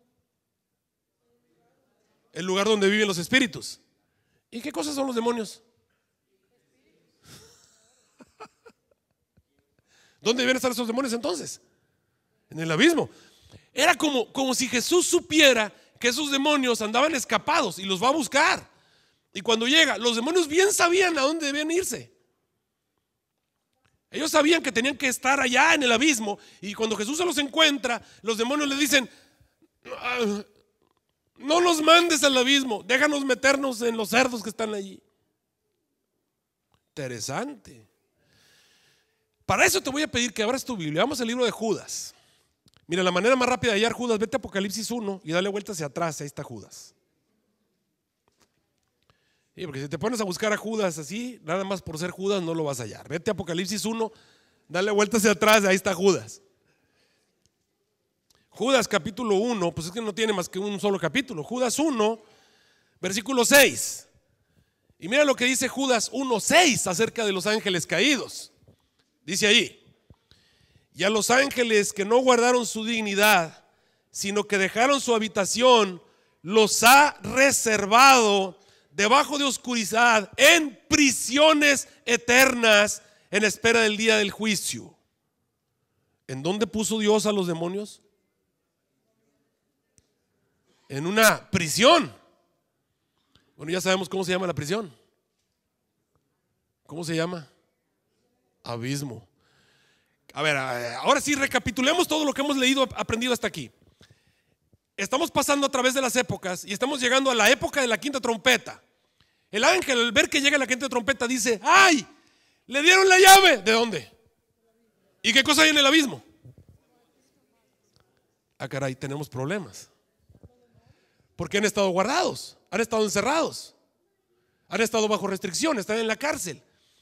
El lugar donde viven los espíritus. ¿Y qué cosas son los demonios? ¿Dónde debían estar esos demonios entonces? En el abismo. Era como si Jesús supiera que esos demonios andaban escapados y los va a buscar. Y cuando llega, los demonios bien sabían a dónde debían irse. Ellos sabían que tenían que estar allá en el abismo. Y cuando Jesús se los encuentra, los demonios le dicen: no nos mandes al abismo, déjanos meternos en los cerdos que están allí. Interesante. Para eso te voy a pedir que abras tu Biblia. Vamos al libro de Judas. Mira, la manera más rápida de hallar Judas: vete a Apocalipsis 1 y dale vuelta hacia atrás. Ahí está Judas. Sí, porque si te pones a buscar a Judas así, nada más por ser Judas, no lo vas a hallar. Vete a Apocalipsis 1, dale vuelta hacia atrás, ahí está Judas. Judas capítulo 1, pues es que no tiene más que un solo capítulo. Judas 1, versículo 6. Y mira lo que dice Judas 1:6 acerca de los ángeles caídos. Dice ahí: y a los ángeles que no guardaron su dignidad, sino que dejaron su habitación, los ha reservado debajo de oscuridad, en prisiones eternas, en espera del día del juicio. ¿En dónde puso Dios a los demonios? En una prisión. Bueno, ya sabemos cómo se llama la prisión. ¿Cómo se llama? Abismo. A ver, ahora sí recapitulemos todo lo que hemos leído, aprendido hasta aquí. Estamos pasando a través de las épocas y estamos llegando a la época de la quinta trompeta. El ángel, al ver que llega la quinta trompeta, dice: ¡ay! Le dieron la llave. ¿De dónde? ¿Y qué cosa hay en el abismo? Caray, tenemos problemas. Porque han estado guardados, han estado encerrados, han estado bajo restricción, están en la cárcel.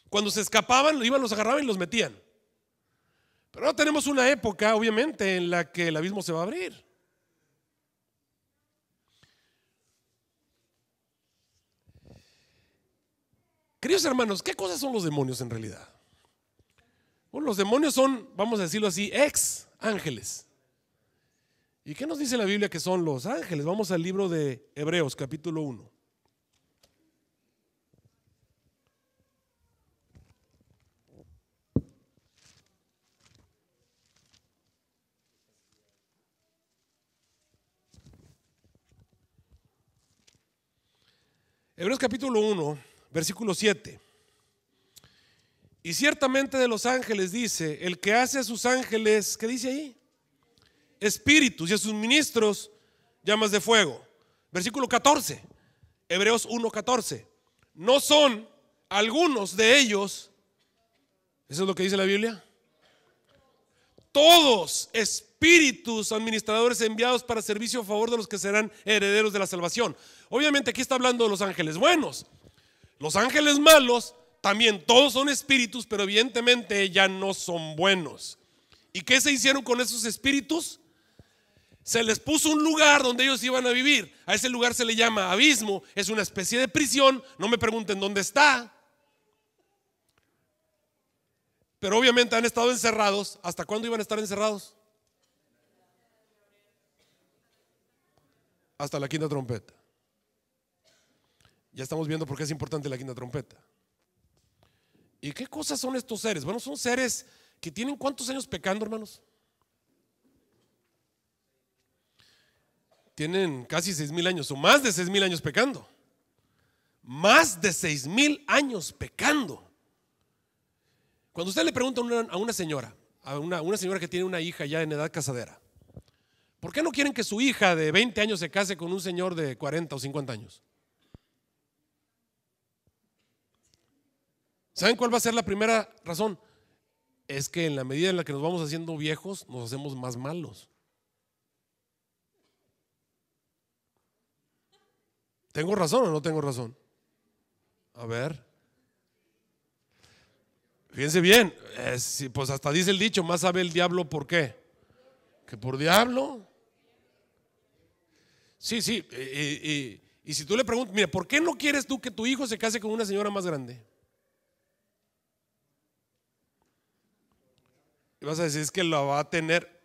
Cuando se escapaban, iban, los agarraban y los metían. Pero ahora tenemos una época, obviamente, en la que el abismo se va a abrir. Queridos hermanos, ¿qué cosas son los demonios en realidad? Bueno, los demonios son, vamos a decirlo así, ex ángeles. ¿Y qué nos dice la Biblia que son los ángeles? Vamos al libro de Hebreos capítulo 1. Hebreos capítulo 1, versículo 7. Y ciertamente de los ángeles dice: el que hace a sus ángeles, ¿qué dice ahí? Espíritus, y a sus ministros llamas de fuego. Versículo 14, Hebreos 1:14. No son algunos de ellos, eso es lo que dice la Biblia, todos espíritus administradores enviados para servicio a favor de los que serán herederos de la salvación. Obviamente aquí está hablando de los ángeles buenos. Los ángeles malos también todos son espíritus, pero evidentemente ya no son buenos. ¿Y qué se hicieron con esos espíritus? Se les puso un lugar donde ellos iban a vivir. A ese lugar se le llama abismo. Es una especie de prisión. No me pregunten dónde está. Pero obviamente han estado encerrados. ¿Hasta cuándo iban a estar encerrados? hasta la quinta trompeta. Ya estamos viendo por qué es importante la quinta trompeta. ¿Y qué cosas son estos seres? Bueno, son seres que tienen ¿cuántos años pecando, hermanos? Tienen casi 6,000 años o más de 6,000 años pecando. Más de 6,000 años pecando. Cuando usted le pregunta a una señora, una señora que tiene una hija ya en edad casadera, ¿por qué no quieren que su hija de 20 años se case con un señor de 40 o 50 años? ¿Saben cuál va a ser la primera razón? Es que en la medida en la que nos vamos haciendo viejos, nos hacemos más malos. ¿Tengo razón o no tengo razón? A ver. Fíjense bien, pues hasta dice el dicho, más sabe el diablo por qué. ¿Que por diablo? Sí, sí. Y si tú le preguntas, mira, ¿por qué no quieres tú que tu hijo se case con una señora más grande? Y vas a decir, es que la va a tener.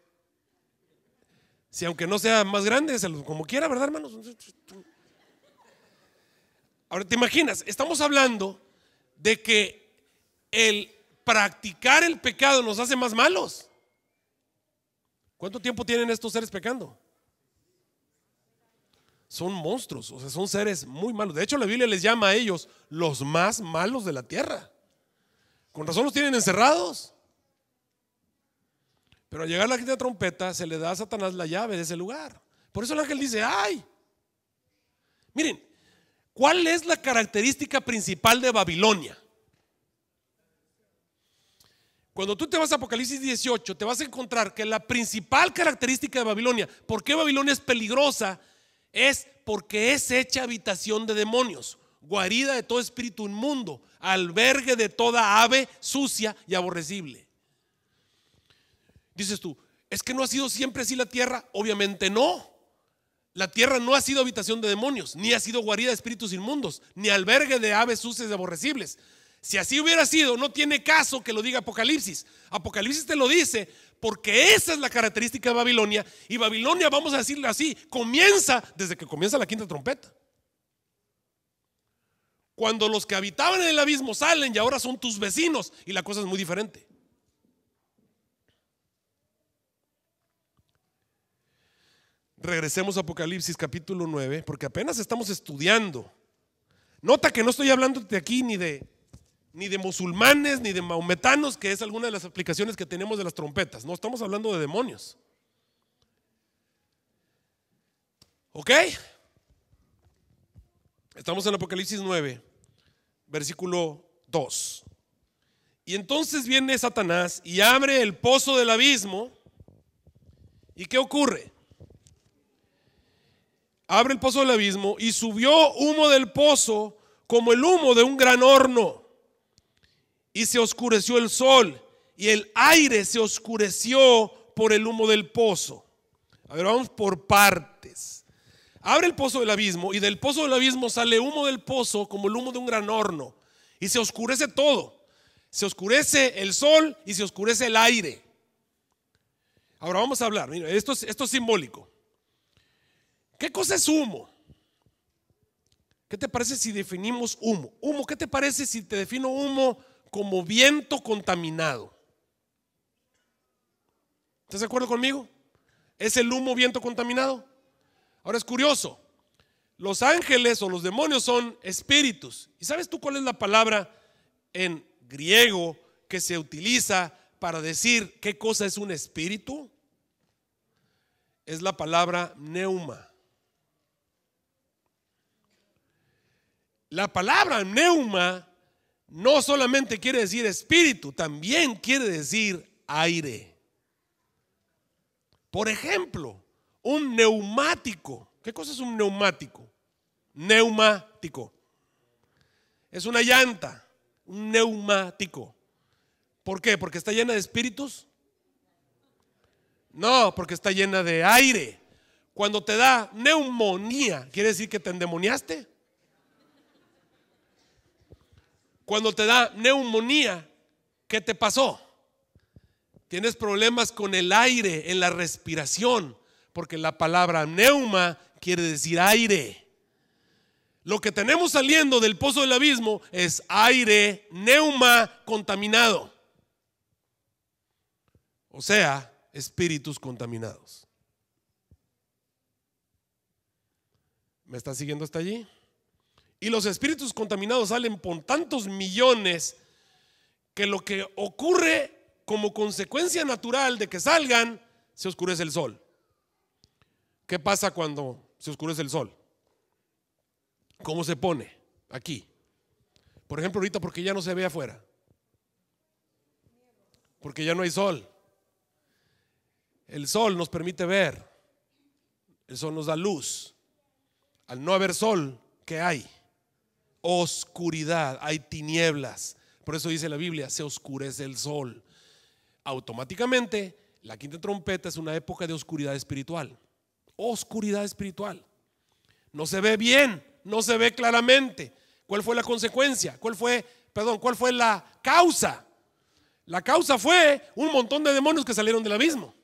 Si aunque no sea más grande, como quiera, ¿verdad, hermanos? Ahora te imaginas, estamos hablando de que el practicar el pecado nos hace más malos. ¿Cuánto tiempo tienen estos seres pecando? Son monstruos, o sea, son seres muy malos. De hecho, la Biblia les llama a ellos los más malos de la tierra. Con razón los tienen encerrados. Pero al llegar a la quinta trompeta se le da a Satanás la llave de ese lugar. Por eso el ángel dice, ¡ay! Miren, ¿cuál es la característica principal de Babilonia? Cuando tú te vas a Apocalipsis 18, te vas a encontrar que la principal característica de Babilonia, ¿por qué Babilonia es peligrosa? Es porque es hecha habitación de demonios, guarida de todo espíritu inmundo, albergue de toda ave sucia y aborrecible. Dices tú, ¿es que no ha sido siempre así la tierra? Obviamente no. La tierra no ha sido habitación de demonios, ni ha sido guarida de espíritus inmundos, ni albergue de aves sucias y aborrecibles. Si así hubiera sido, no tiene caso que lo diga Apocalipsis. Apocalipsis te lo dice porque esa es la característica de Babilonia. Y Babilonia, vamos a decirlo así, comienza desde que comienza la quinta trompeta. Cuando los que habitaban en el abismo salen y ahora son tus vecinos, y la cosa es muy diferente. Regresemos a Apocalipsis capítulo 9, porque apenas estamos estudiando. Nota que no estoy hablando de aquí ni de musulmanes, ni de maometanos, que es alguna de las aplicaciones que tenemos de las trompetas. No, estamos hablando de demonios. ¿Ok? Estamos en Apocalipsis 9, versículo 2. Y entonces viene Satanás y abre el pozo del abismo. ¿Y qué ocurre? Abre el pozo del abismo y subió humo del pozo como el humo de un gran horno. Y se oscureció el sol y el aire se oscureció por el humo del pozo. A ver, vamos por partes. Abre el pozo del abismo y del pozo del abismo sale humo del pozo como el humo de un gran horno. Y se oscurece todo. Se oscurece el sol y se oscurece el aire. Ahora vamos a hablar. Mira, esto es simbólico. ¿Qué cosa es humo? ¿Qué te parece si definimos humo? Humo, ¿qué te parece si te defino humo como viento contaminado? ¿Estás de acuerdo conmigo? ¿Es el humo viento contaminado? Ahora es curioso. Los ángeles o los demonios son espíritus. ¿Y sabes tú cuál es la palabra en griego que se utiliza para decir qué cosa es un espíritu? Es la palabra pneuma. La palabra pneuma no solamente quiere decir espíritu, también quiere decir aire. Por ejemplo, un neumático. ¿Qué cosa es un neumático? Neumático. Es una llanta, un neumático. ¿Por qué? ¿Porque está llena de espíritus? No, porque está llena de aire. Cuando te da neumonía, ¿quiere decir que te endemoniaste? Cuando te da neumonía, ¿qué te pasó? Tienes problemas con el aire en la respiración, porque la palabra neuma quiere decir aire. Lo que tenemos saliendo del pozo del abismo es aire, neuma, contaminado. O sea, espíritus contaminados. ¿Me está siguiendo hasta allí? Y los espíritus contaminados salen por tantos millones que lo que ocurre como consecuencia natural de que salgan, se oscurece el sol. ¿Qué pasa cuando se oscurece el sol? ¿Cómo se pone? Aquí. Por ejemplo, ahorita porque ya no se ve afuera. Porque ya no hay sol. El sol nos permite ver. El sol nos da luz. Al no haber sol, ¿qué hay? Oscuridad, hay tinieblas. Por eso dice la Biblia, se oscurece el sol. Automáticamente, la quinta trompeta es una época de oscuridad espiritual. Oscuridad espiritual. No se ve bien, no se ve claramente. ¿Cuál fue la consecuencia? ¿Cuál fue la causa? La causa fue un montón de demonios que salieron del abismo.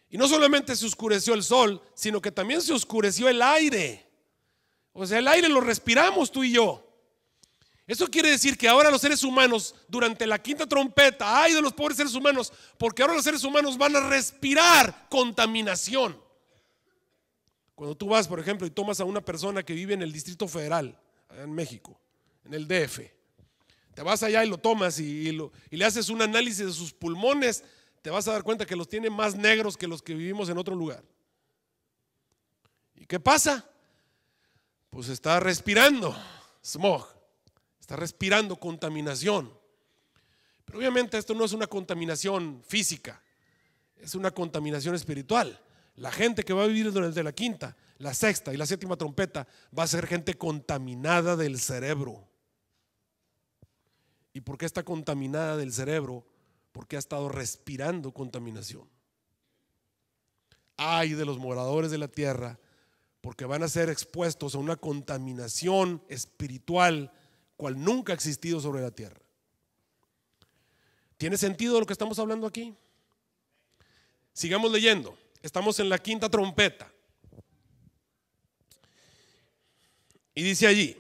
Y no solamente se oscureció el sol, sino que también se oscureció el aire. O sea, el aire lo respiramos tú y yo. Eso quiere decir que ahora los seres humanos, durante la quinta trompeta, ay de los pobres seres humanos, porque ahora los seres humanos van a respirar contaminación. Cuando tú vas, por ejemplo, y tomas a una persona que vive en el Distrito Federal, en México, en el DF, te vas allá y lo tomas y le haces un análisis de sus pulmones, te vas a dar cuenta que los tiene más negros que los que vivimos en otro lugar. ¿Y qué pasa? Pues está respirando smog, está respirando contaminación. Pero obviamente esto no es una contaminación física, es una contaminación espiritual. La gente que va a vivir durante la quinta, la sexta y la séptima trompeta va a ser gente contaminada del cerebro. ¿Y por qué está contaminada del cerebro? Porque ha estado respirando contaminación. Ay de los moradores de la tierra, porque van a ser expuestos a una contaminación espiritual cual nunca ha existido sobre la tierra. ¿Tiene sentido lo que estamos hablando aquí? Sigamos leyendo. Estamos en la quinta trompeta. Y dice allí,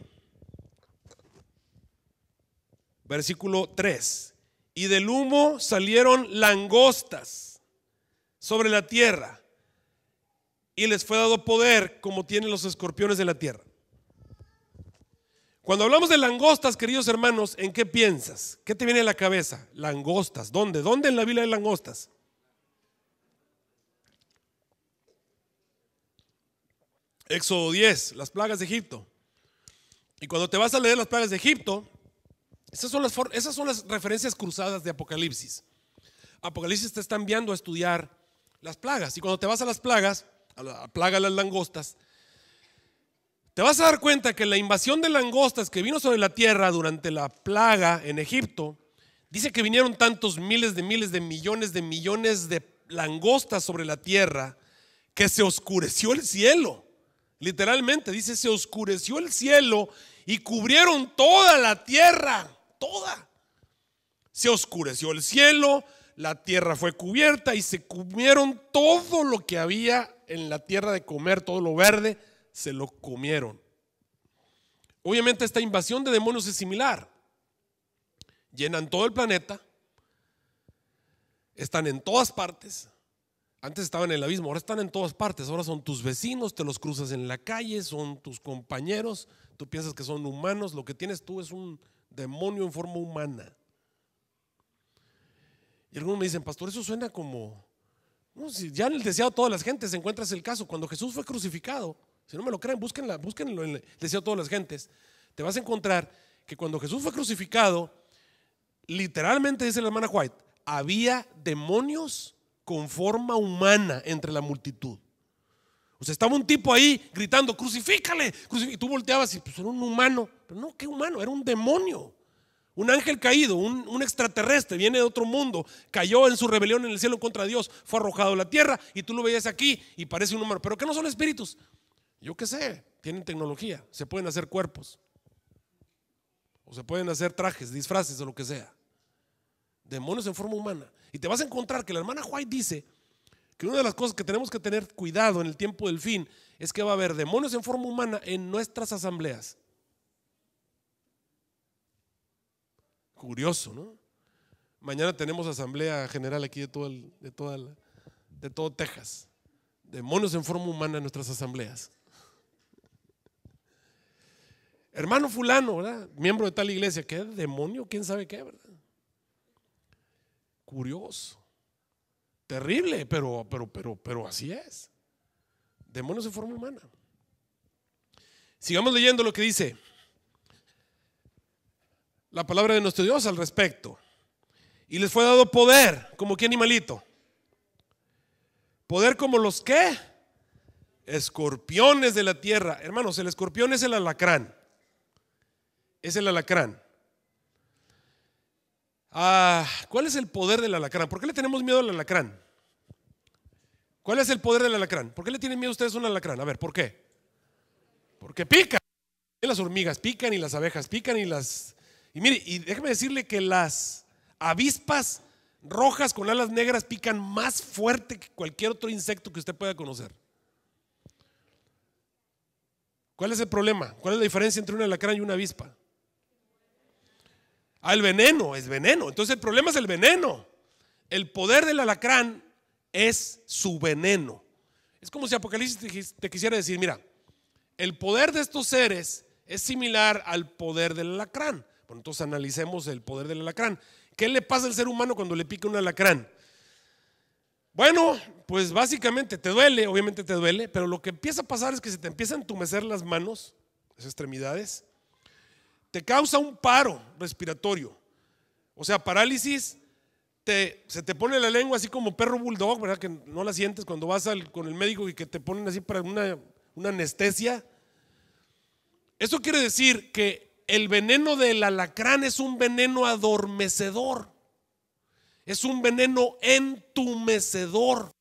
versículo 3: y del humo salieron langostas sobre la tierra, y les fue dado poder como tienen los escorpiones de la tierra. Cuando hablamos de langostas, queridos hermanos, ¿en qué piensas? ¿Qué te viene a la cabeza? Langostas, ¿dónde? ¿Dónde en la Biblia hay langostas? Éxodo 10, las plagas de Egipto. Y cuando te vas a leer las plagas de Egipto, esas son las referencias cruzadas de Apocalipsis. Apocalipsis te está enviando a estudiar las plagas. Y cuando te vas a las plagas, a la plaga de las langostas, te vas a dar cuenta que la invasión de langostas que vino sobre la tierra durante la plaga en Egipto, dice que vinieron tantos miles de millones de langostas sobre la tierra que se oscureció el cielo. Literalmente dice, se oscureció el cielo y cubrieron toda la tierra, toda. Se oscureció el cielo, la tierra fue cubierta y se comieron todo lo que había en la tierra de comer, todo lo verde, se lo comieron. Obviamente esta invasión de demonios es similar. Llenan todo el planeta, están en todas partes. Antes estaban en el abismo, ahora están en todas partes. Ahora son tus vecinos, te los cruzas en la calle, son tus compañeros. Tú piensas que son humanos, lo que tienes tú es un demonio en forma humana. Y algunos me dicen, pastor, eso suena como, no, si ya en el deseado de todas las gentes encuentras el caso. Cuando Jesús fue crucificado, si no me lo creen, búsquenlo en el deseado de todas las gentes. Te vas a encontrar que cuando Jesús fue crucificado, literalmente dice la hermana White, había demonios con forma humana entre la multitud. O sea, estaba un tipo ahí gritando, crucifícale, y tú volteabas y pues era un humano. Pero no, ¿qué humano? Era un demonio, un ángel caído, un extraterrestre, viene de otro mundo, cayó en su rebelión en el cielo contra Dios, fue arrojado a la tierra y tú lo veías aquí y parece un humano. ¿Pero qué no son espíritus? Yo qué sé, tienen tecnología, se pueden hacer cuerpos o se pueden hacer trajes, disfraces o lo que sea. Demonios en forma humana. Y te vas a encontrar que la hermana White dice que una de las cosas que tenemos que tener cuidado en el tiempo del fin es que va a haber demonios en forma humana en nuestras asambleas. Curioso, ¿no? Mañana tenemos asamblea general aquí de todo Texas. Demonios en forma humana en nuestras asambleas. Hermano fulano, ¿verdad? Miembro de tal iglesia. ¿Qué demonio? ¿Quién sabe qué, verdad? Curioso. Terrible, pero así es. Demonios en forma humana. Sigamos leyendo lo que dice la palabra de nuestro Dios al respecto. Y les fue dado poder, ¿como qué animalito? Poder como los ¿qué? Escorpiones de la tierra. Hermanos, el escorpión es el alacrán. Es el alacrán. ¿Cuál es el poder del alacrán? ¿Por qué le tenemos miedo al alacrán? ¿Cuál es el poder del alacrán? ¿Por qué le tienen miedo ustedes a un alacrán? A ver, ¿por qué? Porque pican. Las hormigas pican y las abejas pican y mire, y déjeme decirle que las avispas rojas con alas negras pican más fuerte que cualquier otro insecto que usted pueda conocer. ¿Cuál es el problema? ¿Cuál es la diferencia entre un alacrán y una avispa? El veneno, es veneno. Entonces el problema es el veneno. El poder del alacrán es su veneno. Es como si Apocalipsis te quisiera decir, mira, el poder de estos seres es similar al poder del alacrán. Bueno, entonces analicemos el poder del alacrán. ¿Qué le pasa al ser humano cuando le pica un alacrán? Bueno, pues básicamente te duele, obviamente te duele, pero lo que empieza a pasar es que se te empiezan a entumecer las manos, las extremidades, te causa un paro respiratorio, o sea, parálisis, se te pone la lengua así como perro bulldog, ¿verdad? Que no la sientes cuando vas con el médico y que te ponen así para una anestesia. Eso quiere decir que el veneno del alacrán es un veneno adormecedor. Es un veneno entumecedor.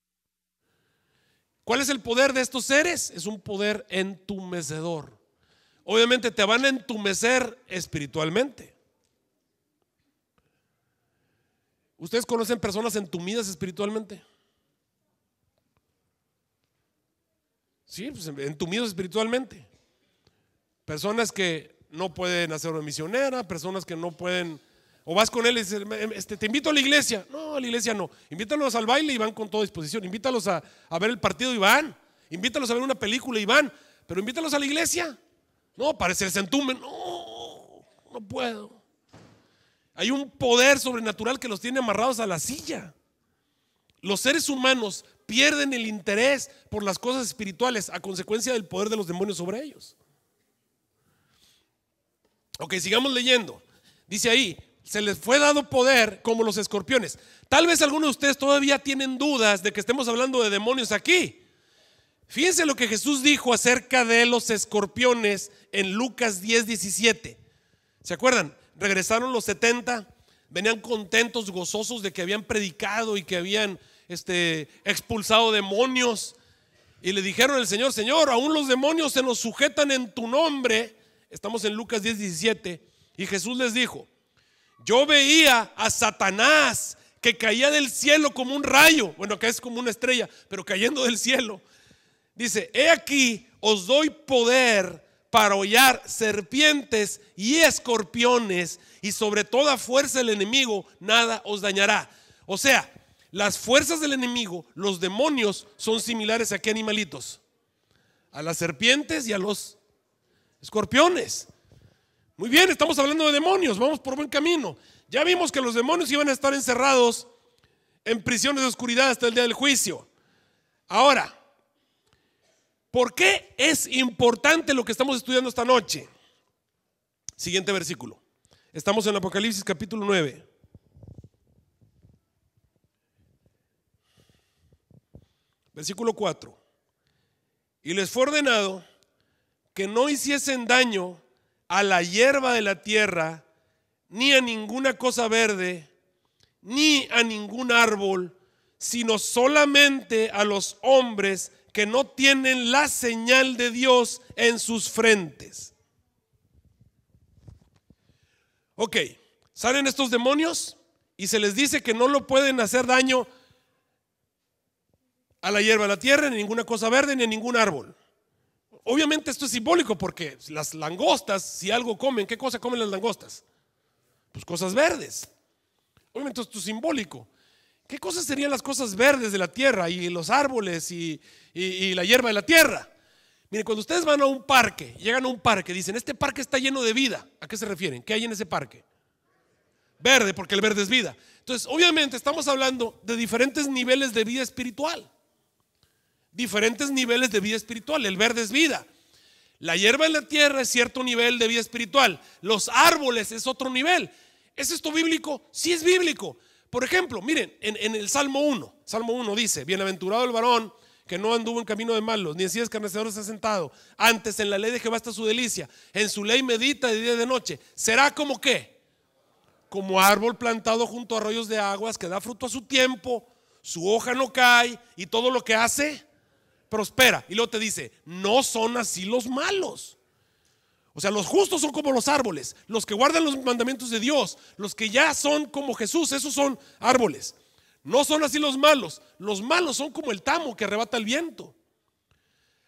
¿Cuál es el poder de estos seres? Es un poder entumecedor. Obviamente te van a entumecer espiritualmente. ¿Ustedes conocen personas entumidas espiritualmente? Sí, pues entumidos espiritualmente. Personas que no pueden hacer una misionera, personas que no pueden. O vas con él y dices, te invito a la iglesia. No, a la iglesia no. Invítalos al baile y van con toda disposición. Invítalos a ver el partido y van. Invítalos a ver una película y van. Pero invítalos a la iglesia. No, parece que se entumen. No puedo. Hay un poder sobrenatural que los tiene amarrados a la silla. Los seres humanos pierden el interés por las cosas espirituales a consecuencia del poder de los demonios sobre ellos. Ok, sigamos leyendo. Dice ahí, se les fue dado poder como los escorpiones. Tal vez algunos de ustedes todavía tienen dudas de que estemos hablando de demonios aquí. Fíjense lo que Jesús dijo acerca de los escorpiones en Lucas 10:17. ¿Se acuerdan? Regresaron los 70, venían contentos, gozosos de que habían predicado y que habían expulsado demonios. Y le dijeron al Señor, Señor, aún los demonios se nos sujetan en tu nombre. Estamos en Lucas 10:17. Y Jesús les dijo, yo veía a Satanás que caía del cielo como un rayo. Bueno, acá es como una estrella, pero cayendo del cielo. Dice, he aquí os doy poder para hollar serpientes y escorpiones, y sobre toda fuerza del enemigo nada os dañará. O sea, las fuerzas del enemigo, los demonios, son similares a qué animalitos? A las serpientes y a los escorpiones. Muy bien, estamos hablando de demonios, vamos por buen camino. Ya vimos que los demonios iban a estar encerrados en prisiones de oscuridad hasta el día del juicio. Ahora, ¿por qué es importante lo que estamos estudiando esta noche? Siguiente versículo. Estamos en Apocalipsis capítulo 9. Versículo 4. Y les fue ordenado que no hiciesen daño a la hierba de la tierra, ni a ninguna cosa verde, ni a ningún árbol, sino solamente a los hombres que no tienen la señal de Dios en sus frentes. Ok, salen estos demonios y se les dice que no lo pueden hacer daño a la hierba de la tierra, ni ninguna cosa verde, ni a ningún árbol. Obviamente esto es simbólico porque las langostas, si algo comen, ¿qué cosa comen las langostas? Pues cosas verdes. Obviamente esto es simbólico. ¿Qué cosas serían las cosas verdes de la tierra y los árboles y la hierba de la tierra? Miren, cuando ustedes van a un parque, llegan a un parque, dicen, este parque está lleno de vida. ¿A qué se refieren? ¿Qué hay en ese parque? Verde, porque el verde es vida. Entonces, obviamente estamos hablando de diferentes niveles de vida espiritual. Diferentes niveles de vida espiritual. El verde es vida. La hierba en la tierra es cierto nivel de vida espiritual. Los árboles es otro nivel. ¿Es esto bíblico? Sí es bíblico. Por ejemplo, miren, en el Salmo 1 dice, bienaventurado el varón que no anduvo en camino de malos, ni en silla de escarnecedores se ha sentado. Antes en la ley de Jehová está su delicia. En su ley medita de día y de noche. ¿Será como qué? Como árbol plantado junto a arroyos de aguas que da fruto a su tiempo, su hoja no cae y todo lo que hace prospera. Y luego te dice, no son así los malos. O sea, los justos son como los árboles, los que guardan los mandamientos de Dios, los que ya son como Jesús, esos son árboles. No son así los malos son como el tamo que arrebata el viento.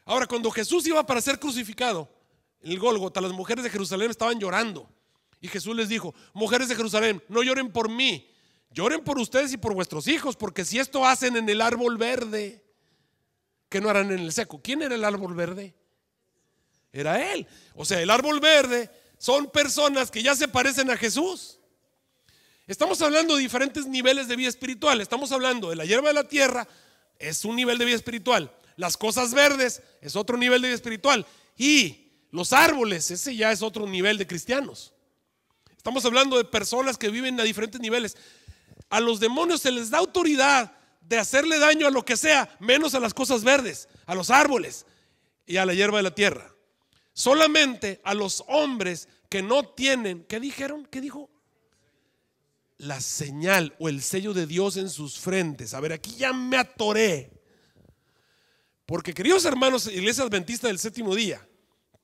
Ahora, cuando Jesús iba para ser crucificado en el Gólgota, las mujeres de Jerusalén estaban llorando. Y Jesús les dijo, mujeres de Jerusalén, no lloren por mí, lloren por ustedes y por vuestros hijos, porque si esto hacen en el árbol verde, ¿qué no harán en el seco? ¿Quién era el árbol verde? Era Él. O sea, el árbol verde son personas que ya se parecen a Jesús. Estamos hablando de diferentes niveles de vida espiritual. Estamos hablando de la hierba de la tierra, es un nivel de vida espiritual. Las cosas verdes es otro nivel de vida espiritual. Y los árboles, ese ya es otro nivel de cristianos. Estamos hablando de personas que viven a diferentes niveles. A los demonios se les da autoridad de hacerle daño a lo que sea, menos a las cosas verdes, a los árboles y a la hierba de la tierra. Solamente a los hombres que no tienen, ¿qué dijeron? ¿Qué dijo? La señal o el sello de Dios en sus frentes. A ver, aquí ya me atoré. Porque, queridos hermanos, Iglesia Adventista del Séptimo Día,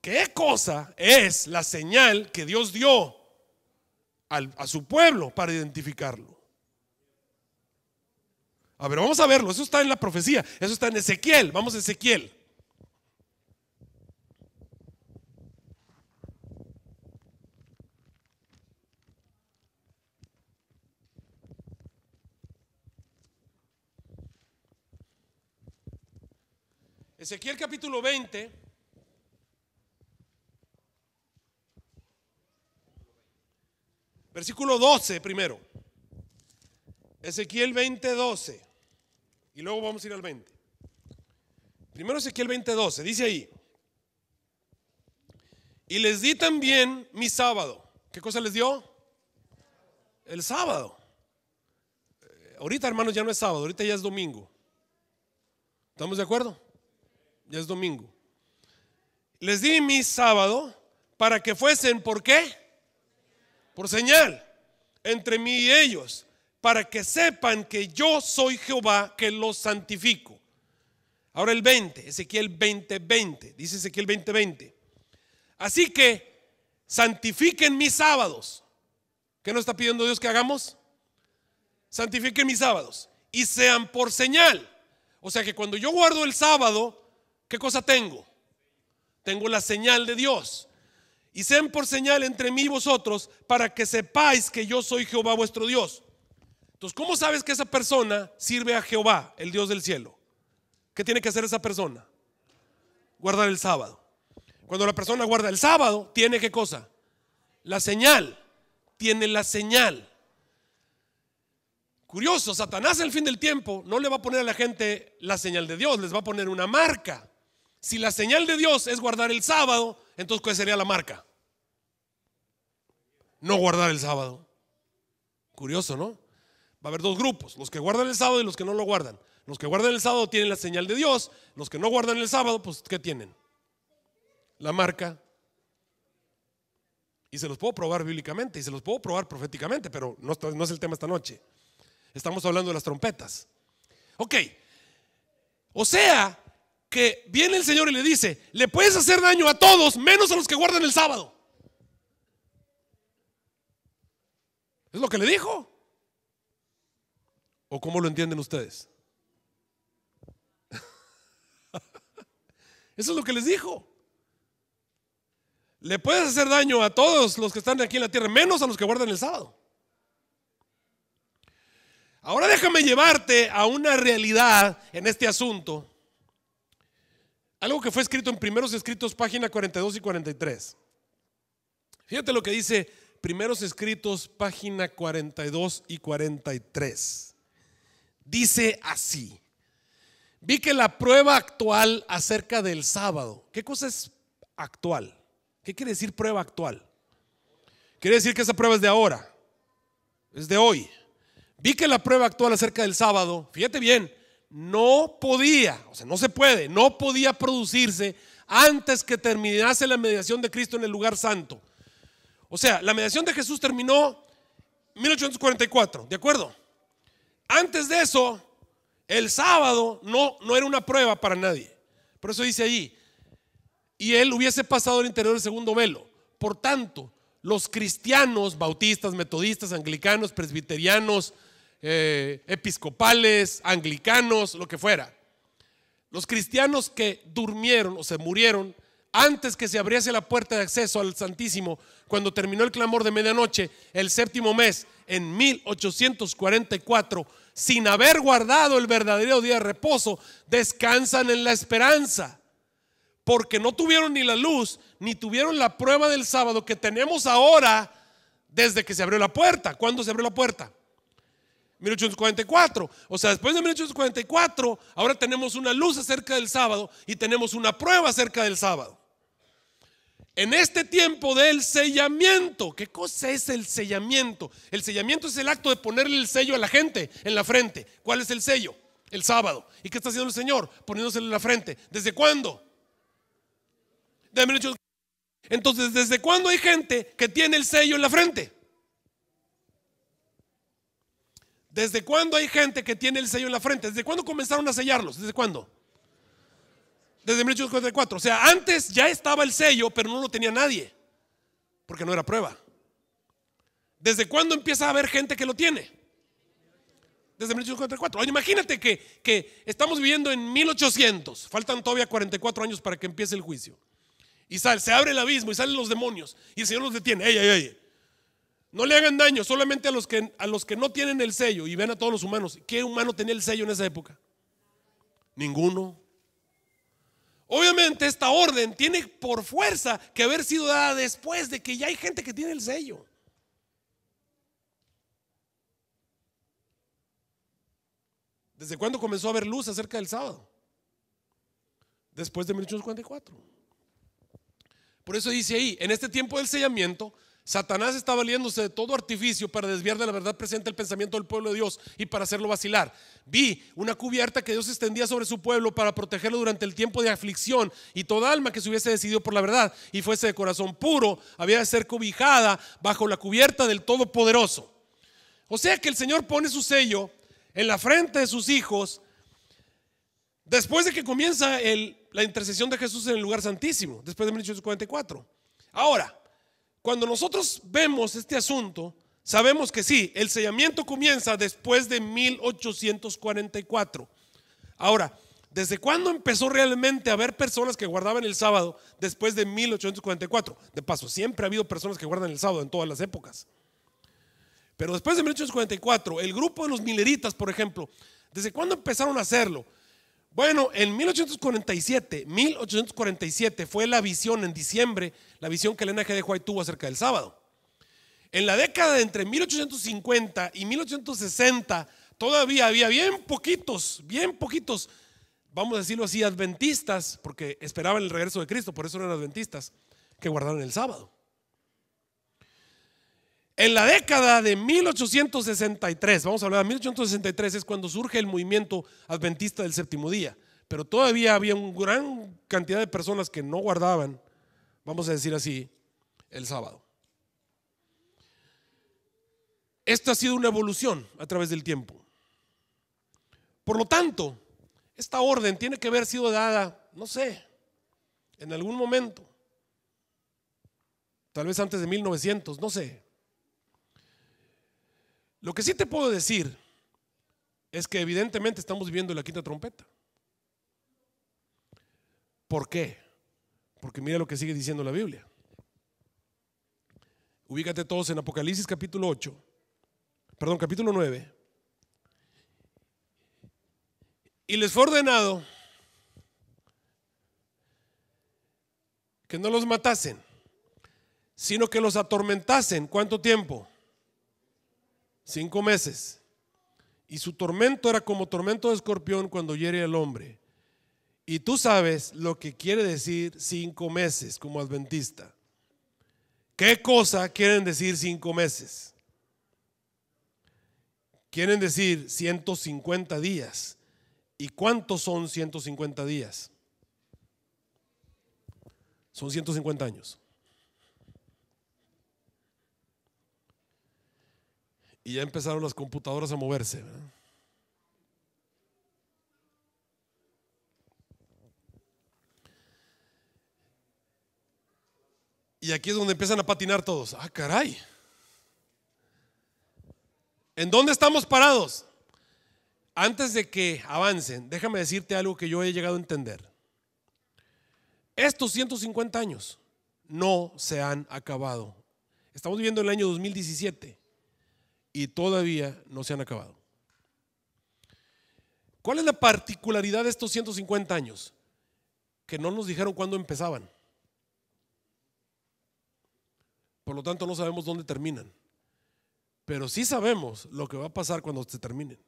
¿qué cosa es la señal que Dios dio a su pueblo para identificarlo? A ver, vamos a verlo. Eso está en la profecía. Eso está en Ezequiel. Vamos a Ezequiel. Ezequiel capítulo 20. Versículo 12 primero. Ezequiel 20, 12. Y luego vamos a ir al 20. Primero Ezequiel 20, 12. Dice ahí: y les di también mi sábado. ¿Qué cosa les dio? El sábado. Ahorita, hermanos, ya no es sábado, ahorita ya es domingo. ¿Estamos de acuerdo? Ya es domingo. Les di mi sábado para que fuesen, ¿por qué? Por señal entre mí y ellos, para que sepan que yo soy Jehová, que los santifico. Ahora el 20, Ezequiel 20, 20. Dice Ezequiel 20, 20. Así que santifiquen mis sábados. ¿Qué nos está pidiendo Dios que hagamos? Santifiquen mis sábados y sean por señal. O sea que cuando yo guardo el sábado, ¿qué cosa tengo? Tengo la señal de Dios. Y sean por señal entre mí y vosotros, para que sepáis que yo soy Jehová vuestro Dios. Entonces, ¿cómo sabes que esa persona sirve a Jehová, el Dios del cielo? ¿Qué tiene que hacer esa persona? Guardar el sábado. Cuando la persona guarda el sábado, ¿tiene qué cosa? La señal. Tiene la señal. Curioso, Satanás al fin del tiempo no le va a poner a la gente la señal de Dios, les va a poner una marca. Si la señal de Dios es guardar el sábado, entonces ¿cuál sería la marca? No guardar el sábado. Curioso, ¿no? Va a haber dos grupos, los que guardan el sábado y los que no lo guardan. Los que guardan el sábado tienen la señal de Dios, los que no guardan el sábado, pues ¿qué tienen? La marca. Y se los puedo probar bíblicamente y se los puedo probar proféticamente, pero no es el tema esta noche. Estamos hablando de las trompetas. Ok. O sea que viene el Señor y le dice: le puedes hacer daño a todos menos a los que guardan el sábado. ¿Es lo que le dijo? ¿O cómo lo entienden ustedes? Eso es lo que les dijo. Le puedes hacer daño a todos los que están aquí en la tierra, menos a los que guardan el sábado. Ahora déjame llevarte a una realidad en este asunto. Algo que fue escrito en Primeros Escritos, página 42 y 43. Fíjate lo que dice Primeros Escritos, página 42 y 43. Dice así: vi que la prueba actual acerca del sábado. ¿Qué cosa es actual? ¿Qué quiere decir prueba actual? Quiere decir que esa prueba es de ahora, es de hoy. Vi que la prueba actual acerca del sábado, fíjate bien, no podía, o sea, no se puede, no podía producirse antes que terminase la mediación de Cristo en el lugar santo. O sea, la mediación de Jesús terminó en 1844, ¿de acuerdo? Antes de eso, el sábado no era una prueba para nadie. Por eso dice ahí, y él hubiese pasado al interior del segundo velo. Por tanto, los cristianos, bautistas, metodistas, anglicanos, presbiterianos, episcopales, anglicanos, lo que fuera, los cristianos que durmieron o se murieron antes que se abriese la puerta de acceso al Santísimo, cuando terminó el clamor de medianoche, el séptimo mes, en 1844, sin haber guardado el verdadero día de reposo, descansan en la esperanza, porque no tuvieron ni la luz, ni tuvieron la prueba del sábado que tenemos ahora desde que se abrió la puerta. ¿Cuándo se abrió la puerta? 1844. O sea, después de 1844, ahora tenemos una luz acerca del sábado y tenemos una prueba acerca del sábado. En este tiempo del sellamiento, ¿qué cosa es el sellamiento? El sellamiento es el acto de ponerle el sello a la gente en la frente. ¿Cuál es el sello? El sábado. ¿Y qué está haciendo el Señor? Poniéndoselo en la frente. ¿Desde cuándo? De 1844. Entonces, ¿desde cuándo hay gente que tiene el sello en la frente? ¿Desde cuándo hay gente que tiene el sello en la frente? ¿Desde cuándo comenzaron a sellarlos? ¿Desde cuándo? Desde 1844. O sea, antes ya estaba el sello, pero no lo tenía nadie, porque no era prueba. ¿Desde cuándo empieza a haber gente que lo tiene? Desde 1844. Ahora, imagínate que estamos viviendo en 1800. Faltan todavía 44 años para que empiece el juicio. Y se abre el abismo y salen los demonios y el Señor los detiene. ¡Ey! No le hagan daño solamente a los que no tienen el sello. Y ven a todos los humanos. ¿Qué humano tenía el sello en esa época? Ninguno. Obviamente esta orden tiene por fuerza que haber sido dada después de que ya hay gente que tiene el sello. ¿Desde cuándo comenzó a haber luz acerca del sábado? Después de 1844. Por eso dice ahí, en este tiempo del sellamiento, Satanás está valiéndose de todo artificio para desviar de la verdad presente el pensamiento del pueblo de Dios y para hacerlo vacilar. Vi una cubierta que Dios extendía sobre su pueblo para protegerlo durante el tiempo de aflicción, y toda alma que se hubiese decidido por la verdad y fuese de corazón puro había de ser cobijada bajo la cubierta del Todopoderoso. O sea que el Señor pone su sello en la frente de sus hijos después de que comienza la intercesión de Jesús en el lugar santísimo, después de 1844. Ahora, cuando nosotros vemos este asunto, sabemos que sí, el sellamiento comienza después de 1844. Ahora, ¿desde cuándo empezó realmente a haber personas que guardaban el sábado después de 1844? De paso, siempre ha habido personas que guardan el sábado en todas las épocas. Pero después de 1844, el grupo de los mileritas, por ejemplo, ¿desde cuándo empezaron a hacerlo? Bueno, en 1847 fue la visión en diciembre, la visión que Elena G. de White tuvo acerca del sábado. En la década de entre 1850 y 1860 todavía había bien poquitos, vamos a decirlo así, adventistas, porque esperaban el regreso de Cristo, por eso eran adventistas, que guardaron el sábado. En la década de 1863, vamos a hablar de 1863, es cuando surge el movimiento adventista del séptimo día. Pero todavía había una gran cantidad de personas que no guardaban, vamos a decir así, el sábado. Esto ha sido una evolución a través del tiempo. Por lo tanto, esta orden tiene que haber sido dada, no sé, en algún momento, tal vez antes de 1900, no sé. Lo que sí te puedo decir es que evidentemente estamos viviendo la quinta trompeta. ¿Por qué? Porque mira lo que sigue diciendo la Biblia. Ubícate todos en Apocalipsis capítulo 9. Y les fue ordenado que no los matasen, sino que los atormentasen. ¿Cuánto tiempo? 5 meses. Y su tormento era como tormento de escorpión cuando hiere al hombre. Y tú sabes lo que quiere decir 5 meses como adventista. ¿Qué cosa quieren decir 5 meses? Quieren decir 150 días. ¿Y cuántos son 150 días? Son 150 años. Y ya empezaron las computadoras a moverse, ¿verdad? Y aquí es donde empiezan a patinar todos. Ah, caray. ¿En dónde estamos parados? Antes de que avancen, déjame decirte algo que yo he llegado a entender. Estos 150 años no se han acabado. Estamos viviendo el año 2017 y todavía no se han acabado. ¿Cuál es la particularidad de estos 150 años? Que no nos dijeron cuándo empezaban. Por lo tanto, no sabemos dónde terminan. Pero sí sabemos lo que va a pasar cuando se terminen.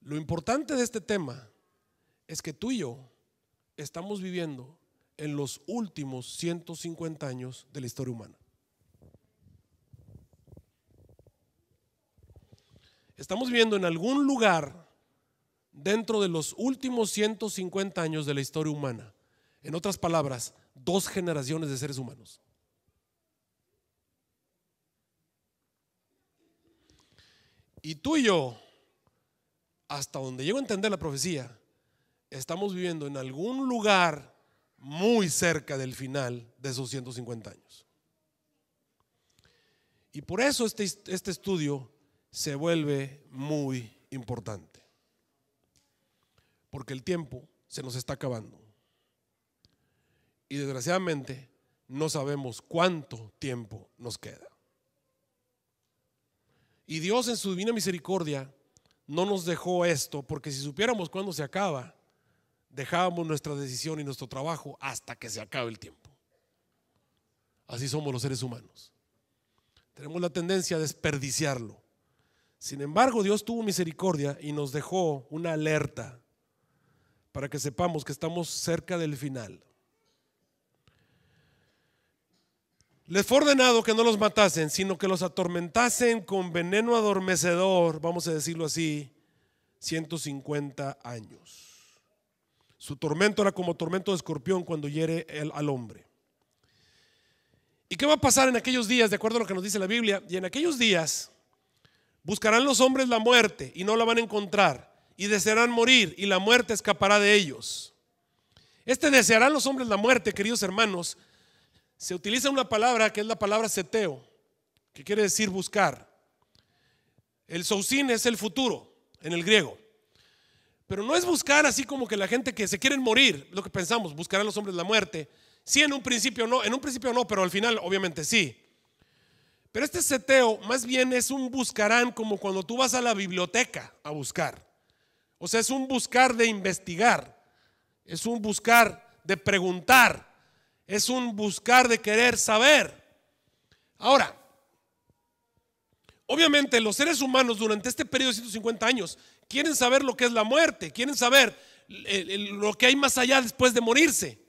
Lo importante de este tema es que tú y yo estamos viviendo en los últimos 150 años de la historia humana. Estamos viviendo en algún lugar dentro de los últimos 150 años de la historia humana. En otras palabras, 2 generaciones de seres humanos. Y tú y yo, hasta donde llego a entender la profecía, estamos viviendo en algún lugar muy cerca del final de esos 150 años. Y por eso este estudio se vuelve muy importante. Porque el tiempo se nos está acabando. Y desgraciadamente no sabemos cuánto tiempo nos queda. Y Dios en su divina misericordia no nos dejó esto, porque si supiéramos cuándo se acaba, dejábamos nuestra decisión y nuestro trabajo hasta que se acabe el tiempo. Así somos los seres humanos. Tenemos la tendencia a desperdiciarlo. Sin embargo, Dios tuvo misericordia y nos dejó una alerta para que sepamos que estamos cerca del final. Les fue ordenado que no los matasen, sino que los atormentasen con veneno adormecedor, vamos a decirlo así, 150 años. Su tormento era como tormento de escorpión cuando hiere al hombre. ¿Y qué va a pasar en aquellos días? De acuerdo a lo que nos dice la Biblia, y en aquellos días buscarán los hombres la muerte y no la van a encontrar, y desearán morir y la muerte escapará de ellos. Desearán los hombres la muerte, queridos hermanos, se utiliza una palabra que es la palabra seteo, que quiere decir buscar. El sousin es el futuro en el griego, pero no es buscar así como que la gente que se quieren morir, lo que pensamos, buscarán los hombres la muerte. Sí, en un principio no, pero al final obviamente sí. Pero este seteo más bien es un buscarán, como cuando tú vas a la biblioteca a buscar. O sea, es un buscar de investigar, es un buscar de preguntar, es un buscar de querer saber. Ahora, obviamente los seres humanos durante este periodo de 150 años quieren saber lo que es la muerte, quieren saber lo que hay más allá después de morirse.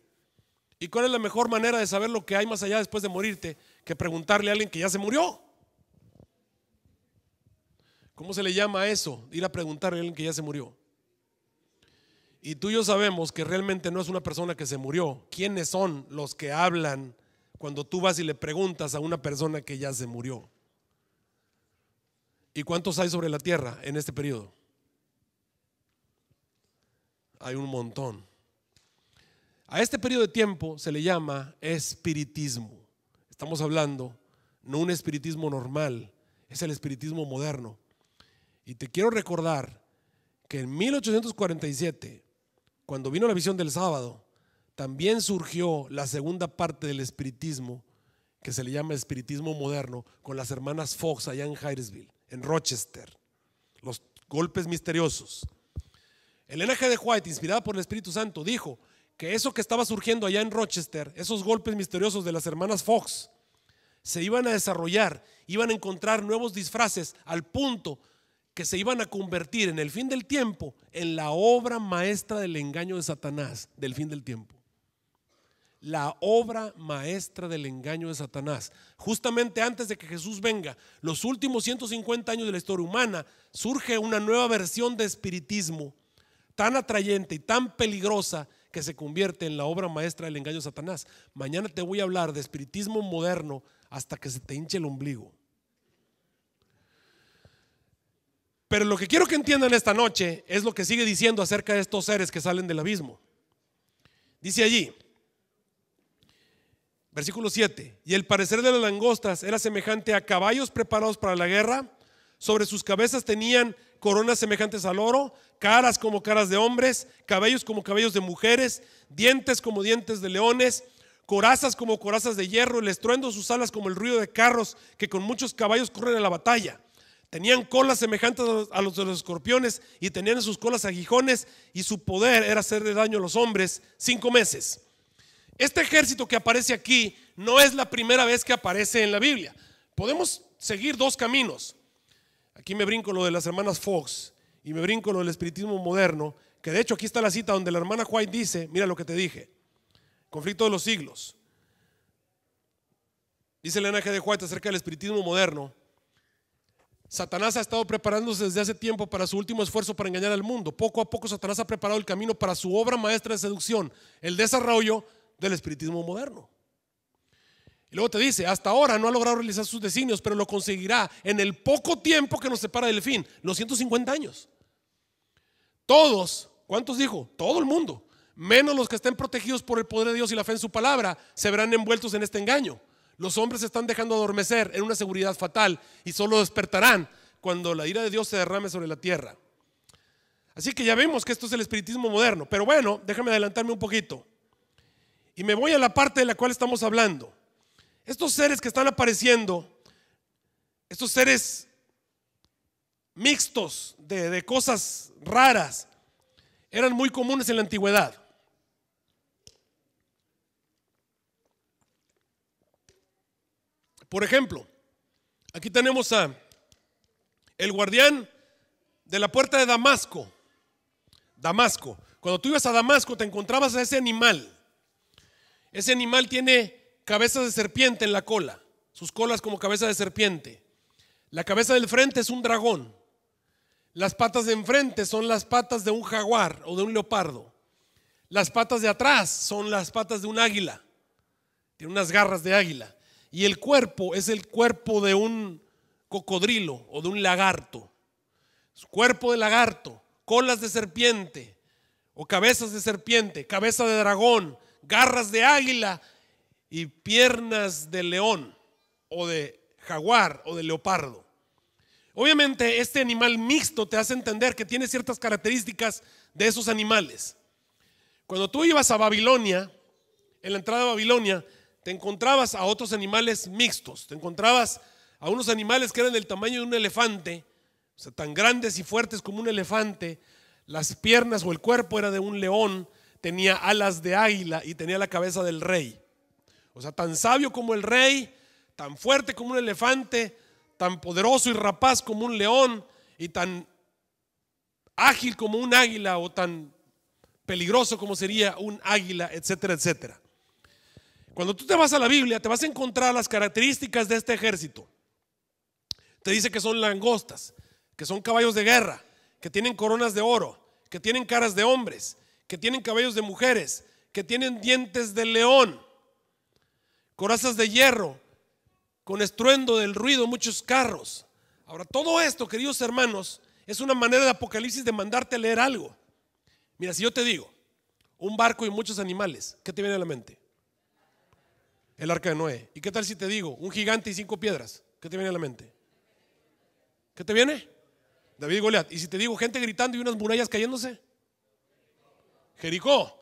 ¿Y cuál es la mejor manera de saber lo que hay más allá después de morirte que preguntarle a alguien que ya se murió? ¿Cómo se le llama a eso? Ir a preguntarle a alguien que ya se murió. Y tú y yo sabemos que realmente no es una persona que se murió. ¿Quiénes son los que hablan cuando tú vas y le preguntas a una persona que ya se murió? ¿Y cuántos hay sobre la tierra en este periodo? Hay un montón. A este periodo de tiempo se le llama espiritismo. Estamos hablando no un espiritismo normal, es el espiritismo moderno. Y te quiero recordar que en 1847 cuando vino la visión del sábado, también surgió la segunda parte del espiritismo, que se le llama espiritismo moderno, con las hermanas Fox allá en Hyattsville, en Rochester, los golpes misteriosos. Elena G. de White, inspirada por el Espíritu Santo, dijo que eso que estaba surgiendo allá en Rochester, esos golpes misteriosos de las hermanas Fox, se iban a desarrollar, iban a encontrar nuevos disfraces al punto que se iban a convertir en el fin del tiempo en la obra maestra del engaño de Satanás del fin del tiempo. La obra maestra del engaño de Satanás. Justamente antes de que Jesús venga, los últimos 150 años de la historia humana, surge una nueva versión de espiritismo tan atrayente y tan peligrosa que se convierte en la obra maestra del engaño de Satanás. Mañana te voy a hablar de espiritismo moderno hasta que se te hinche el ombligo. Pero lo que quiero que entiendan esta noche es lo que sigue diciendo acerca de estos seres que salen del abismo. Dice allí, versículo 7: y el parecer de las langostas era semejante a caballos preparados para la guerra. Sobre sus cabezas tenían coronas semejantes al oro, caras como caras de hombres, cabellos como cabellos de mujeres, dientes como dientes de leones, corazas como corazas de hierro, el estruendo de sus alas como el ruido de carros que con muchos caballos corren a la batalla. Tenían colas semejantes a los de los escorpiones y tenían en sus colas aguijones, y su poder era hacerle daño a los hombres 5 meses. Este ejército que aparece aquí no es la primera vez que aparece en la Biblia. Podemos seguir dos caminos. Aquí me brinco lo de las hermanas Fox y me brinco lo del espiritismo moderno, que de hecho aquí está la cita donde la hermana White dice, mira lo que te dije, conflicto de los siglos. Dice Elena G. de White acerca del espiritismo moderno: Satanás ha estado preparándose desde hace tiempo para su último esfuerzo para engañar al mundo. Poco a poco Satanás ha preparado el camino para su obra maestra de seducción, el desarrollo del espiritismo moderno. Y luego te dice, hasta ahora no ha logrado realizar sus designios, pero lo conseguirá en el poco tiempo que nos separa del fin, los 150 años. Todos, ¿cuántos dijo? Todo el mundo, menos los que estén protegidos por el poder de Dios y la fe en su palabra, se verán envueltos en este engaño. Los hombres se están dejando adormecer en una seguridad fatal y solo despertarán cuando la ira de Dios se derrame sobre la tierra. Así que ya vemos que esto es el espiritismo moderno. Pero bueno, déjame adelantarme un poquito y me voy a la parte de la cual estamos hablando. Estos seres que están apareciendo, estos seres mixtos de cosas raras, eran muy comunes en la antigüedad. Por ejemplo, aquí tenemos a el guardián de la puerta de Damasco. Damasco. Cuando tú ibas a Damasco te encontrabas a ese animal. Ese animal tiene cabezas de serpiente en la cola, sus colas como cabeza de serpiente. La cabeza del frente es un dragón. Las patas de enfrente son las patas de un jaguar o de un leopardo. Las patas de atrás son las patas de un águila. Tiene unas garras de águila. Y el cuerpo es el cuerpo de un cocodrilo o de un lagarto. Cuerpo de lagarto, colas de serpiente o cabezas de serpiente, cabeza de dragón, garras de águila y piernas de león o de jaguar o de leopardo. Obviamente este animal mixto te hace entender que tiene ciertas características de esos animales. Cuando tú ibas a Babilonia, en la entrada de Babilonia, te encontrabas a otros animales mixtos. Te encontrabas a unos animales que eran del tamaño de un elefante, o sea, tan grandes y fuertes como un elefante. Las piernas o el cuerpo era de un león, tenía alas de águila y tenía la cabeza del rey. O sea, tan sabio como el rey, tan fuerte como un elefante, tan poderoso y rapaz como un león y tan ágil como un águila o tan peligroso como sería un águila, etcétera, etcétera. Cuando tú te vas a la Biblia te vas a encontrar las características de este ejército. Te dice que son langostas, que son caballos de guerra, que tienen coronas de oro, que tienen caras de hombres, que tienen cabellos de mujeres, que tienen dientes de león, corazas de hierro, con estruendo del ruido de muchos carros. Ahora, todo esto, queridos hermanos, es una manera de Apocalipsis de mandarte a leer algo. Mira, si yo te digo un barco y muchos animales, ¿qué te viene a la mente? El arca de Noé. ¿Y qué tal si te digo un gigante y 5 piedras? ¿Qué te viene a la mente? ¿Qué te viene? David y Goliat. ¿Y si te digo gente gritando y unas murallas cayéndose? Jericó.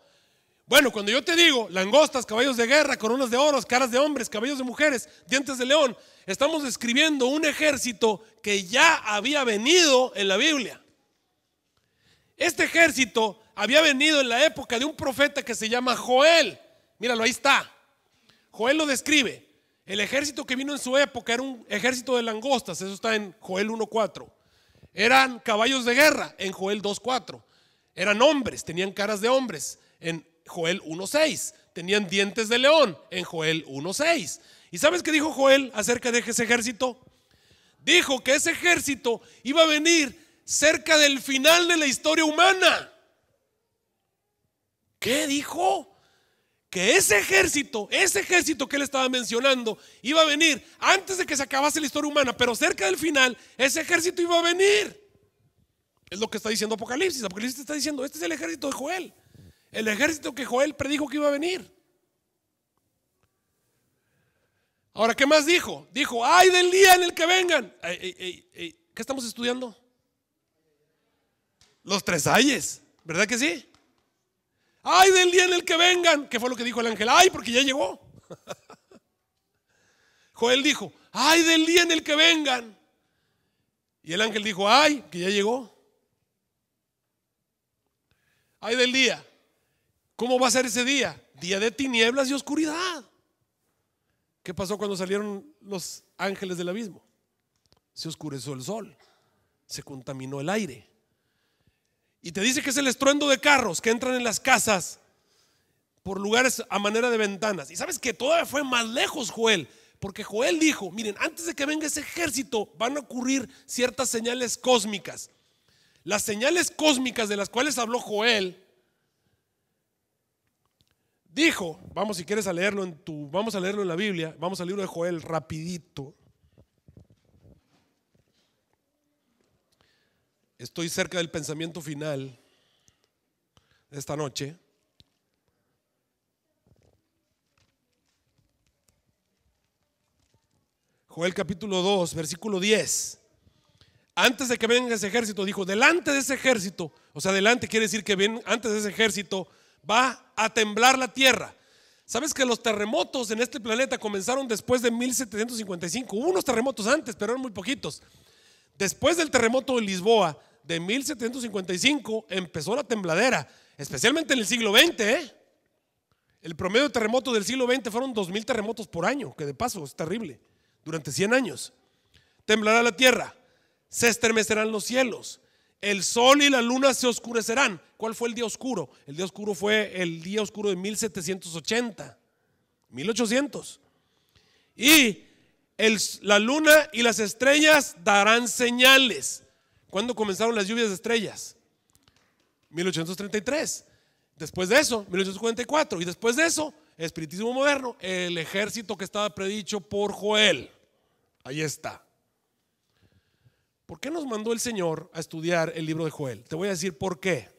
Bueno, cuando yo te digo langostas, caballos de guerra, coronas de oro, caras de hombres, cabellos de mujeres, dientes de león, estamos describiendo un ejército que ya había venido en la Biblia. Este ejército había venido en la época de un profeta que se llama Joel. Míralo, ahí está. Joel lo describe. El ejército que vino en su época era un ejército de langostas. Eso está en Joel 1:4. Eran caballos de guerra en Joel 2:4. Eran hombres, tenían caras de hombres en Joel 1:6. Tenían dientes de león en Joel 1:6. ¿Y sabes qué dijo Joel acerca de ese ejército? Dijo que ese ejército iba a venir cerca del final de la historia humana. ¿Qué dijo? Que ese ejército que él estaba mencionando, iba a venir antes de que se acabase la historia humana, pero cerca del final, ese ejército iba a venir. Es lo que está diciendo Apocalipsis. Apocalipsis está diciendo, este es el ejército de Joel. El ejército que Joel predijo que iba a venir. Ahora, ¿qué más dijo? Dijo, ay del día en el que vengan. ¿Qué estamos estudiando? Los tres ayes, ¿verdad que sí? Ay del día en el que vengan. ¿Qué fue lo que dijo el ángel? Ay, porque ya llegó. Joel dijo, ay del día en el que vengan. Y el ángel dijo, ay, que ya llegó. Ay del día. ¿Cómo va a ser ese día? Día de tinieblas y oscuridad. ¿Qué pasó cuando salieron los ángeles del abismo? Se oscureció el sol, se contaminó el aire. Y te dice que es el estruendo de carros que entran en las casas por lugares a manera de ventanas. Y sabes que todavía fue más lejos Joel, porque Joel dijo, miren, antes de que venga ese ejército van a ocurrir ciertas señales cósmicas. Las señales cósmicas de las cuales habló Joel, dijo, vamos si quieres a leerlo vamos a leerlo en la Biblia, vamos al libro de Joel rapidito. Estoy cerca del pensamiento final de esta noche. Joel capítulo 2, versículo 10. Antes de que venga ese ejército, dijo, delante de ese ejército, o sea, delante quiere decir que antes de ese ejército va a temblar la tierra. ¿Sabes que los terremotos en este planeta comenzaron después de 1755? Hubo unos terremotos antes, pero eran muy poquitos. Después del terremoto de Lisboa de 1755 empezó la tembladera, especialmente en el siglo XX. El promedio de terremotos del siglo XX fueron 2000 terremotos por año, que de paso es terrible, durante 100 años. Temblará la tierra, se estremecerán los cielos, el sol y la luna se oscurecerán. ¿Cuál fue el día oscuro? El día oscuro fue el día oscuro de 1780, 1800. Y la luna y las estrellas darán señales. ¿Cuándo comenzaron las lluvias de estrellas? 1833. Después de eso, 1844. Y después de eso, espiritismo moderno, el ejército que estaba predicho por Joel. Ahí está. ¿Por qué nos mandó el Señor a estudiar el libro de Joel? Te voy a decir por qué.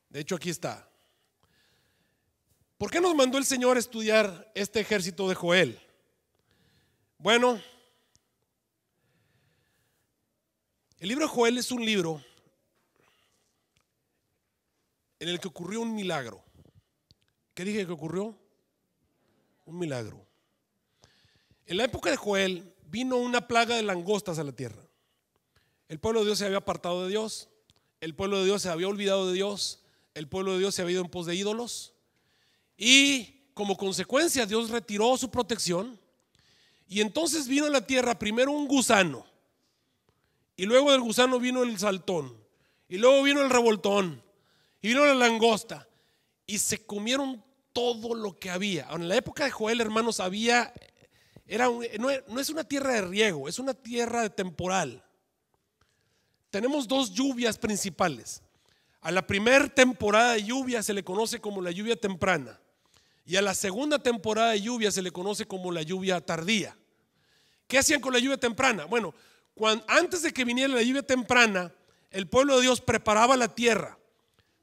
De hecho, aquí está. ¿Por qué nos mandó el Señor a estudiar este ejército de Joel? Bueno, el libro de Joel es un libro en el que ocurrió un milagro. ¿Qué dije que ocurrió? Un milagro. En la época de Joel vino una plaga de langostas a la tierra. El pueblo de Dios se había apartado de Dios. El pueblo de Dios se había olvidado de Dios. El pueblo de Dios se había ido en pos de ídolos. Y como consecuencia Dios retiró su protección. Y entonces vino a la tierra primero un gusano. Y luego del gusano vino el saltón. Y luego vino el revoltón. Y vino la langosta. Y se comieron todo lo que había. En la época de Joel, hermanos, no es una tierra de riego, es una tierra temporal. Tenemos dos lluvias principales. A la primera temporada de lluvia se le conoce como la lluvia temprana. Y a la segunda temporada de lluvia se le conoce como la lluvia tardía. ¿Qué hacían con la lluvia temprana? Bueno, antes de que viniera la lluvia temprana, el pueblo de Dios preparaba la tierra.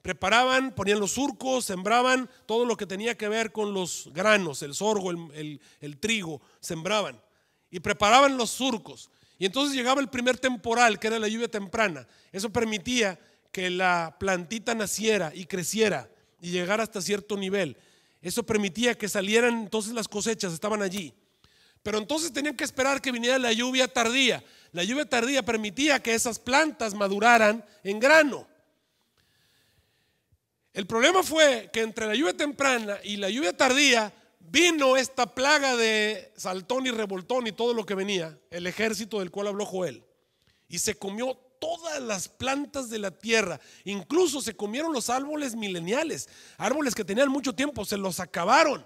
Preparaban, ponían los surcos, sembraban todo lo que tenía que ver con los granos, el sorgo, el trigo, sembraban y preparaban los surcos. Y entonces llegaba el primer temporal, que era la lluvia temprana. Eso permitía que la plantita naciera y creciera y llegara hasta cierto nivel. Eso permitía que salieran, entonces las cosechas estaban allí. Pero entonces tenían que esperar que viniera la lluvia tardía. La lluvia tardía permitía que esas plantas maduraran en grano. El problema fue que entre la lluvia temprana y la lluvia tardía vino esta plaga de saltón y revoltón y todo lo que venía, el ejército del cual habló Joel, y se comió todas las plantas de la tierra. Incluso se comieron los árboles mileniales, árboles que tenían mucho tiempo, se los acabaron.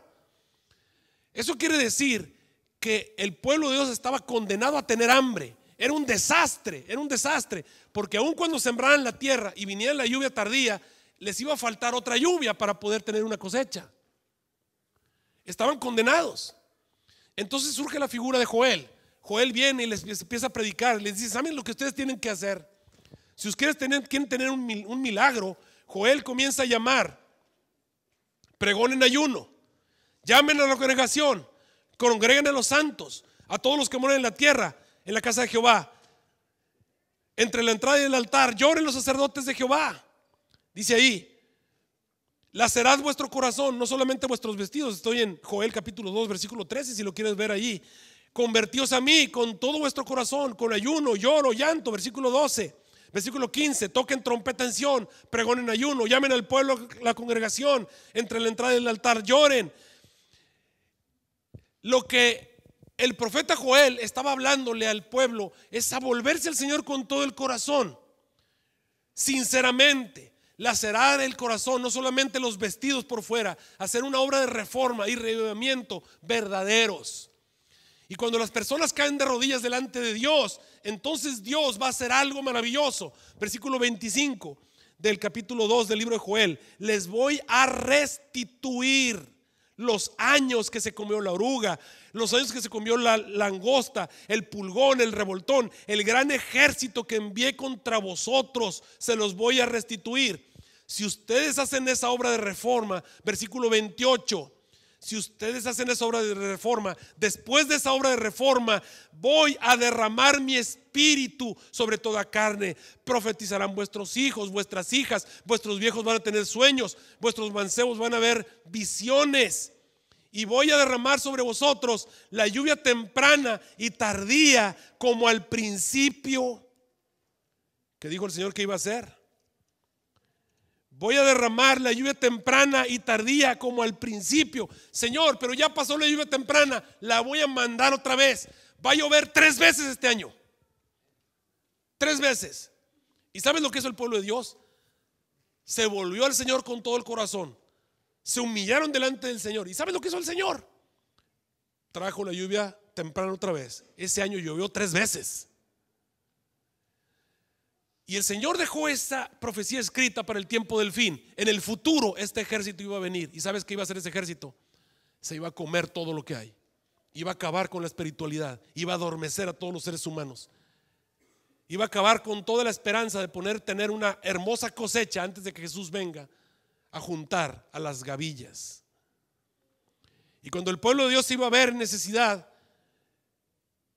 Eso quiere decir que el pueblo de Dios estaba condenado a tener hambre. Era un desastre, porque aun cuando sembraran la tierra y viniera la lluvia tardía, les iba a faltar otra lluvia para poder tener una cosecha. Estaban condenados. Entonces surge la figura de Joel. Joel viene y les empieza a predicar, les dice: ¿saben lo que ustedes tienen que hacer? Si ustedes quieren tener un milagro, Joel comienza a llamar: pregonen ayuno, llamen a la congregación, congreguen a los santos, a todos los que moran en la tierra, en la casa de Jehová. Entre la entrada y el altar lloren los sacerdotes de Jehová. Dice ahí: lacerad vuestro corazón, no solamente vuestros vestidos. Estoy en Joel capítulo 2 versículo 13, si lo quieres ver allí. Convertíos a mí con todo vuestro corazón, con ayuno, lloro, llanto. Versículo 12, versículo 15, toquen trompeta en Sión, pregonen ayuno, llamen al pueblo, la congregación, entre la entrada y el altar lloren. Lo que el profeta Joel estaba hablándole al pueblo es a volverse al Señor con todo el corazón, sinceramente, lacerar el corazón, no solamente los vestidos por fuera, hacer una obra de reforma y revivimiento verdaderos. Y cuando las personas caen de rodillas delante de Dios, entonces Dios va a hacer algo maravilloso. Versículo 25 del capítulo 2 del libro de Joel: les voy a restituir los años que se comió la oruga, los años que se comió la langosta, el pulgón, el revoltón, el gran ejército que envié contra vosotros, se los voy a restituir. Si ustedes hacen esa obra de reforma, versículo 28, si ustedes hacen esa obra de reforma, después de esa obra de reforma, voy a derramar mi espíritu sobre toda carne. Profetizarán vuestros hijos, vuestras hijas, vuestros viejos van a tener sueños, vuestros mancebos van a ver visiones. Y voy a derramar sobre vosotros la lluvia temprana y tardía, como al principio. ¿Qué dijo el Señor que iba a hacer? Voy a derramar la lluvia temprana y tardía como al principio. Señor, pero ya pasó la lluvia temprana, la voy a mandar otra vez. Va a llover 3 veces este año. 3 veces. ¿Y sabes lo que hizo el pueblo de Dios? Se volvió al Señor con todo el corazón. Se humillaron delante del Señor. ¿Y sabes lo que hizo el Señor? Trajo la lluvia temprana otra vez. Ese año llovió 3 veces. Y el Señor dejó esa profecía escrita para el tiempo del fin. En el futuro este ejército iba a venir. ¿Y sabes qué iba a hacer ese ejército? Se iba a comer todo lo que hay. Iba a acabar con la espiritualidad. Iba a adormecer a todos los seres humanos. Iba a acabar con toda la esperanza de tener una hermosa cosecha antes de que Jesús venga a juntar a las gavillas. Y cuando el pueblo de Dios iba a ver necesidad,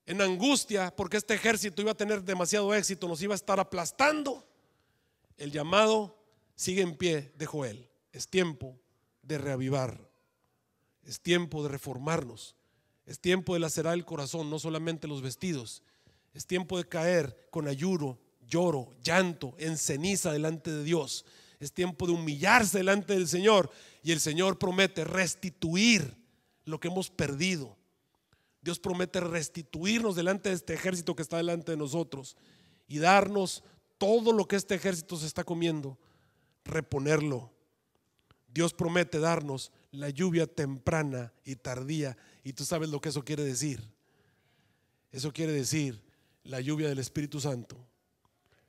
en angustia, porque este ejército iba a tener demasiado éxito, nos iba a estar aplastando, el llamado sigue en pie de Joel. Es tiempo de reavivar, es tiempo de reformarnos, es tiempo de lacerar el corazón, no solamente los vestidos. Es tiempo de caer con ayuno, lloro, llanto, en ceniza delante de Dios. Es tiempo de humillarse delante del Señor. Y el Señor promete restituir lo que hemos perdido. Dios promete restituirnos delante de este ejército que está delante de nosotros y darnos todo lo que este ejército se está comiendo, reponerlo. Dios promete darnos la lluvia temprana y tardía. Y tú sabes lo que eso quiere decir. Eso quiere decir la lluvia del Espíritu Santo.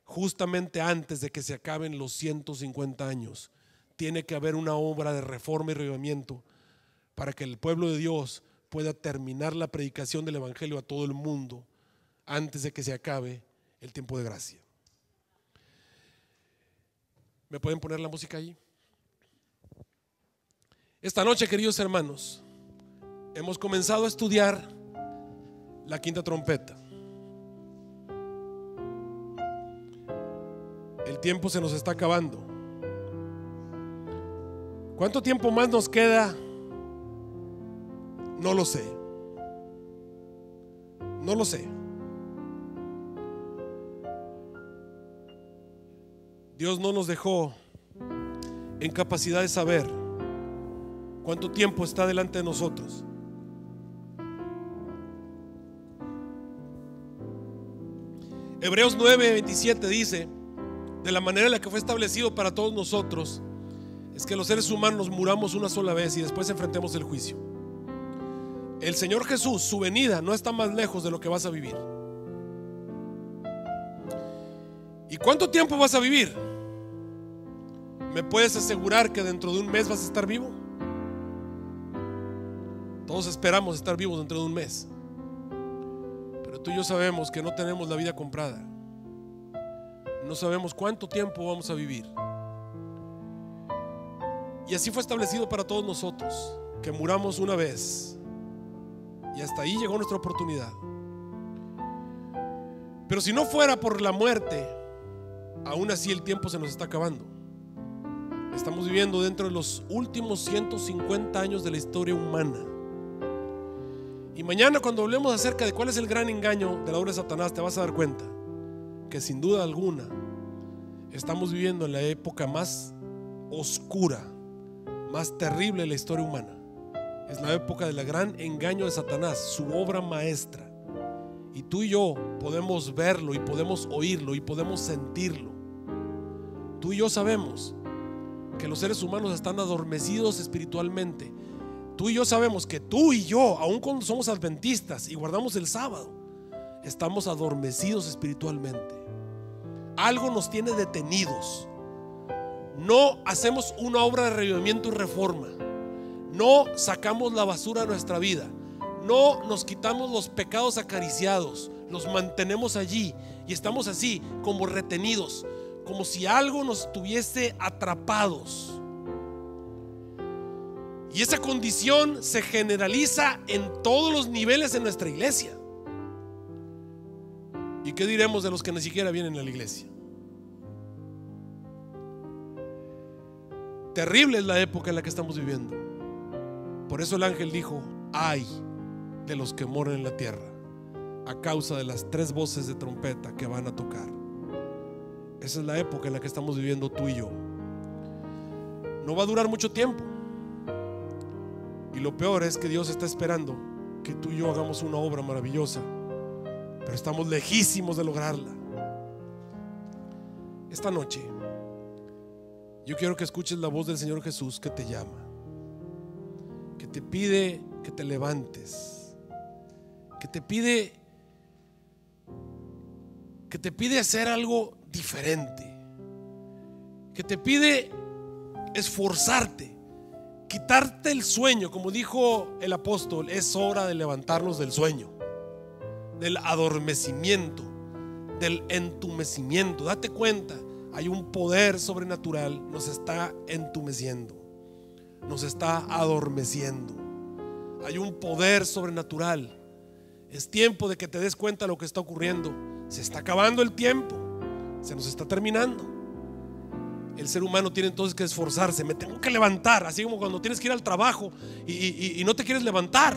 Justamente antes de que se acaben los 150 años, tiene que haber una obra de reforma y revivimiento para que el pueblo de Dios pueda terminar la predicación del evangelio a todo el mundo antes de que se acabe el tiempo de gracia. ¿Me pueden poner la música ahí? Esta noche, queridos hermanos, hemos comenzado a estudiar la quinta trompeta. El tiempo se nos está acabando. ¿Cuánto tiempo más nos queda? No lo sé. No lo sé. Dios no nos dejó en capacidad de saber cuánto tiempo está delante de nosotros. Hebreos 9:27 dice: de la manera en la que fue establecido para todos nosotros es que los seres humanos muramos una sola vez y después enfrentemos el juicio. El Señor Jesús, su venida no está más lejos de lo que vas a vivir. ¿Y cuánto tiempo vas a vivir? ¿Me puedes asegurar que dentro de un mes vas a estar vivo? Todos esperamos estar vivos dentro de un mes, pero tú y yo sabemos que no tenemos la vida comprada. No sabemos cuánto tiempo vamos a vivir. Y así fue establecido para todos nosotros, que muramos una vez, y hasta ahí llegó nuestra oportunidad. Pero si no fuera por la muerte, aún así el tiempo se nos está acabando. Estamos viviendo dentro de los últimos 150 años de la historia humana. Y mañana, cuando hablemos acerca de cuál es el gran engaño de la obra de Satanás, te vas a dar cuenta que sin duda alguna estamos viviendo en la época más oscura, más terrible de la historia humana. Es la época del gran engaño de Satanás, su obra maestra. Y tú y yo podemos verlo, y podemos oírlo, y podemos sentirlo. Tú y yo sabemos que los seres humanos están adormecidos espiritualmente. Tú y yo sabemos que tú y yo, aun cuando somos adventistas y guardamos el sábado, estamos adormecidos espiritualmente. Algo nos tiene detenidos. No hacemos una obra de revivimiento y reforma. No sacamos la basura de nuestra vida. No nos quitamos los pecados acariciados. Los mantenemos allí y estamos así como retenidos, como si algo nos tuviese atrapados. Y esa condición se generaliza en todos los niveles en nuestra iglesia. ¿Y qué diremos de los que ni siquiera vienen a la iglesia? Terrible es la época en la que estamos viviendo. Por eso el ángel dijo: ay de los que moran en la tierra, a causa de las 3 voces de trompeta que van a tocar. Esa es la época en la que estamos viviendo tú y yo. No va a durar mucho tiempo. Y lo peor es que Dios está esperando que tú y yo hagamos una obra maravillosa, pero estamos lejísimos de lograrla. Esta noche yo quiero que escuches la voz del Señor Jesús que te llama, que te pide que te levantes, que te pide hacer algo diferente, que te pide esforzarte, quitarte el sueño. Como dijo el apóstol, es hora de levantarnos del sueño, del adormecimiento, del entumecimiento. Date cuenta, hay un poder sobrenatural, nos está entumeciendo, nos está adormeciendo. Hay un poder sobrenatural. Es tiempo de que te des cuenta de lo que está ocurriendo. Se está acabando el tiempo, se nos está terminando. El ser humano tiene entonces que esforzarse. Me tengo que levantar, así como cuando tienes que ir al trabajo y no te quieres levantar.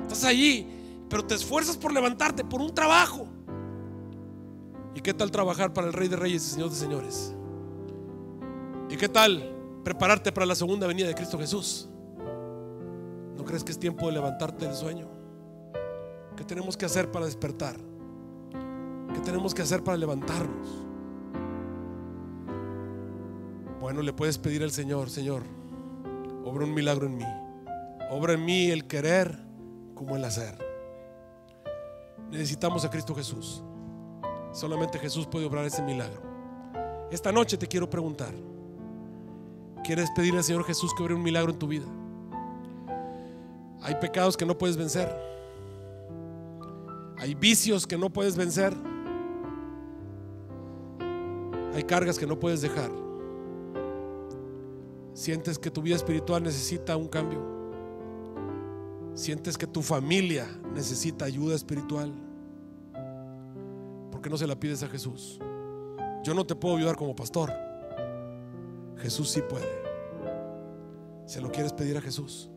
Estás allí, pero te esfuerzas por levantarte, por un trabajo. ¿Y qué tal trabajar para el Rey de Reyes y Señor de Señores? ¿Y qué tal prepararte para la segunda venida de Cristo Jesús? ¿No crees que es tiempo de levantarte del sueño? ¿Qué tenemos que hacer para despertar? ¿Qué tenemos que hacer para levantarnos? Bueno, le puedes pedir al Señor: Señor, obra un milagro en mí. Obra en mí el querer como el hacer. Necesitamos a Cristo Jesús. Solamente Jesús puede obrar ese milagro. Esta noche te quiero preguntar: ¿quieres pedirle al Señor Jesús que obre un milagro en tu vida? Hay pecados que no puedes vencer. Hay vicios que no puedes vencer. Hay cargas que no puedes dejar. Sientes que tu vida espiritual necesita un cambio. Sientes que tu familia necesita ayuda espiritual. ¿Por qué no se la pides a Jesús? Yo no te puedo ayudar como pastor. Jesús sí puede. ¿Se lo quieres pedir a Jesús?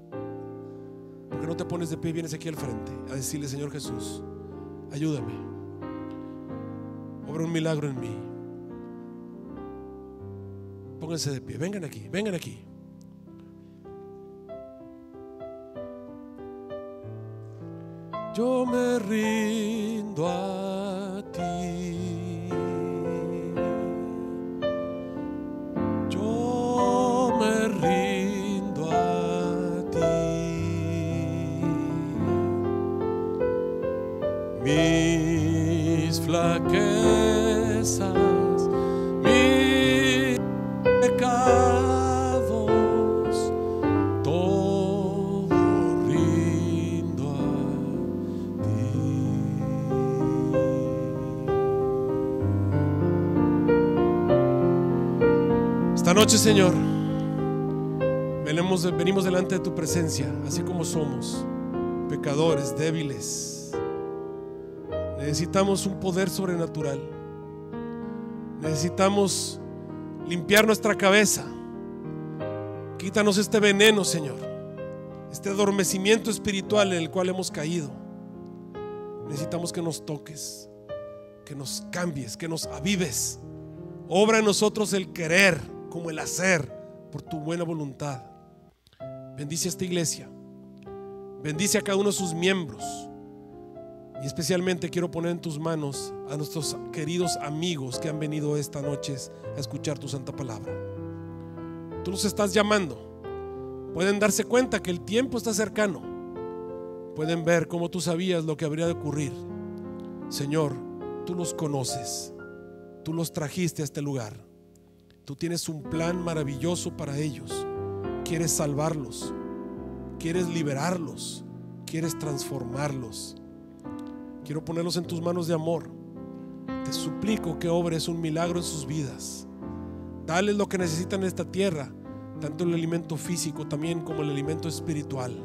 ¿Por qué no te pones de pie y vienes aquí al frente a decirle: Señor Jesús, ayúdame, obra un milagro en mí? Pónganse de pie, vengan aquí, vengan aquí. Yo me rindo a ti. Yo me rindo a ti. Mis flaquezas, mis pecados, todo rindo a ti. Esta noche, Señor, venimos delante de tu presencia, así como somos, pecadores, débiles. Necesitamos un poder sobrenatural. Necesitamos limpiar nuestra cabeza. Quítanos este veneno, Señor, este adormecimiento espiritual en el cual hemos caído. Necesitamos que nos toques, que nos cambies, que nos avives. Obra en nosotros el querer como el hacer por tu buena voluntad. Bendice a esta iglesia. Bendice a cada uno de sus miembros. Y especialmente quiero poner en tus manos a nuestros queridos amigos que han venido esta noche a escuchar tu santa palabra. Tú los estás llamando. Pueden darse cuenta que el tiempo está cercano. Pueden ver cómo tú sabías lo que habría de ocurrir. Señor, tú los conoces. Tú los trajiste a este lugar. Tú tienes un plan maravilloso para ellos. Quieres salvarlos. Quieres liberarlos. Quieres transformarlos. Quiero ponerlos en tus manos de amor. Te suplico que obres un milagro en sus vidas. Dales lo que necesitan en esta tierra, tanto el alimento físico también como el alimento espiritual.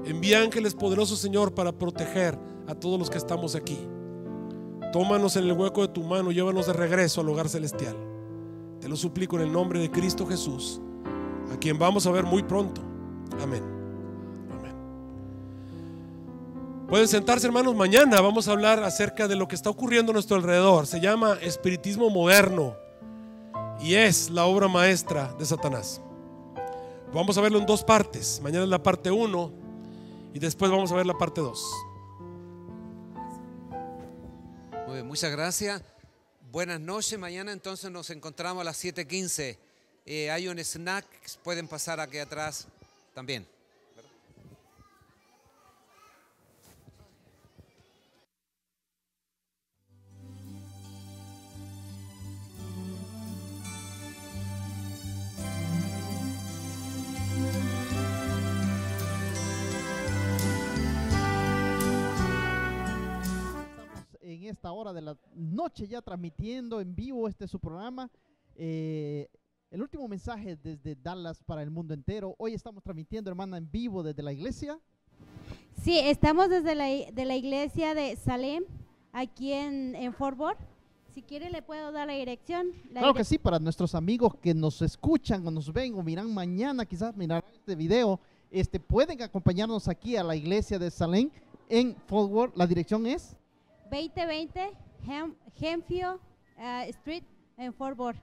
Envía ángeles poderosos, Señor, para proteger a todos los que estamos aquí. Tómanos en el hueco de tu mano, llévanos de regreso al hogar celestial. Te lo suplico en el nombre de Cristo Jesús, a quien vamos a ver muy pronto. Amén. Pueden sentarse, hermanos. Mañana vamos a hablar acerca de lo que está ocurriendo a nuestro alrededor. Se llama espiritismo moderno y es la obra maestra de Satanás. Vamos a verlo en dos partes. Mañana es la parte 1 y después vamos a ver la parte 2. Muy bien, muchas gracias. Buenas noches. Mañana entonces nos encontramos a las 7:15. Hay un snack, pueden pasar aquí atrás también. En esta hora de la noche ya transmitiendo en vivo su programa, el último mensaje desde Dallas para el mundo entero. Hoy estamos transmitiendo, hermana, en vivo desde la iglesia. Sí, estamos desde la iglesia de Salem, aquí en Fort Worth. Si quiere le puedo dar la dirección. Claro que sí, para nuestros amigos que nos escuchan o nos ven o miran mañana, quizás mirarán este video, pueden acompañarnos aquí a la iglesia de Salem en Fort Worth. La dirección es 2020 Hempfield Street en Fort Worth.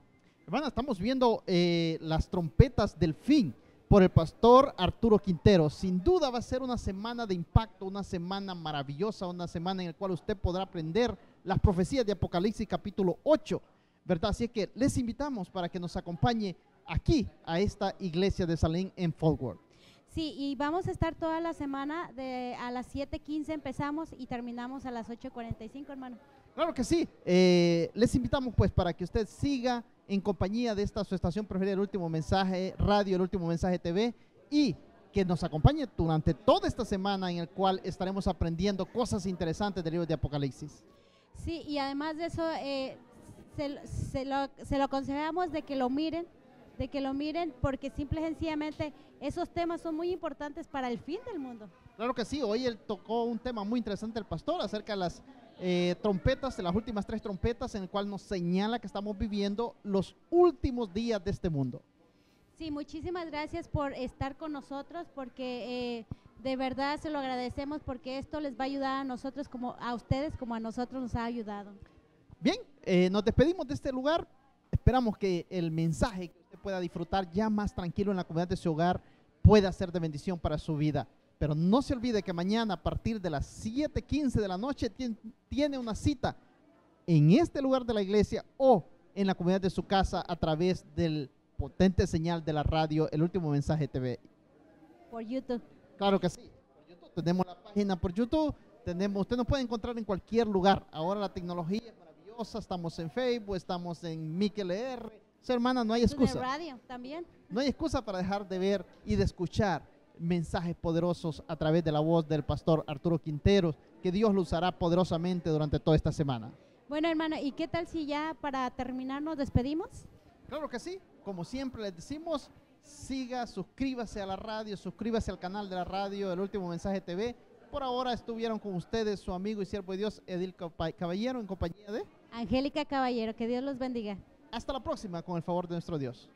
Hermana, estamos viendo las trompetas del fin por el pastor Arturo Quintero. Sin duda va a ser una semana de impacto, una semana maravillosa, una semana en la cual usted podrá aprender las profecías de Apocalipsis capítulo 8, ¿verdad? Así que les invitamos para que nos acompañe aquí a esta iglesia de Salem en Fort Worth. Sí, y vamos a estar toda la semana a las 7:15 empezamos y terminamos a las 8:45, hermano. Claro que sí. Les invitamos pues para que usted siga en compañía de esta su estación preferida, El Último Mensaje Radio, El Último Mensaje TV, y que nos acompañe durante toda esta semana en el cual estaremos aprendiendo cosas interesantes del libro de Apocalipsis. Sí, y además de eso se lo aconsejamos de que lo miren, porque simple y sencillamente esos temas son muy importantes para el fin del mundo. Claro que sí. Hoy él tocó un tema muy interesante, el pastor, acerca de trompetas, de las últimas 3 trompetas, en el cual nos señala que estamos viviendo los últimos días de este mundo. Sí, muchísimas gracias por estar con nosotros, porque de verdad se lo agradecemos, porque esto les va a ayudar a nosotros, como a ustedes, como a nosotros nos ha ayudado. Bien, nos despedimos de este lugar. Esperamos que el mensaje que usted pueda disfrutar ya más tranquilo en la comunidad de su hogar pueda ser de bendición para su vida. Pero no se olvide que mañana a partir de las 7:15 de la noche tiene una cita en este lugar de la iglesia o en la comunidad de su casa a través del potente señal de la radio El Último Mensaje TV. Por YouTube. Claro que sí. Por YouTube. Tenemos la página por YouTube. Usted nos puede encontrar en cualquier lugar. Ahora la tecnología es maravillosa. Estamos en Facebook, estamos en MicLR. Sí, hermana, no hay De excusa. radio también. No hay excusa para dejar de ver y de escuchar mensajes poderosos a través de la voz del pastor Arturo Quinteros, que Dios lo usará poderosamente durante toda esta semana. Bueno, hermano, ¿y qué tal si ya para terminar nos despedimos? Claro que sí. Como siempre les decimos, suscríbase a la radio, suscríbase al canal de la radio El Último Mensaje TV. Por ahora estuvieron con ustedes su amigo y siervo de Dios, Edil Caballero, en compañía de... Angélica Caballero, que Dios los bendiga. Hasta la próxima, con el favor de nuestro Dios.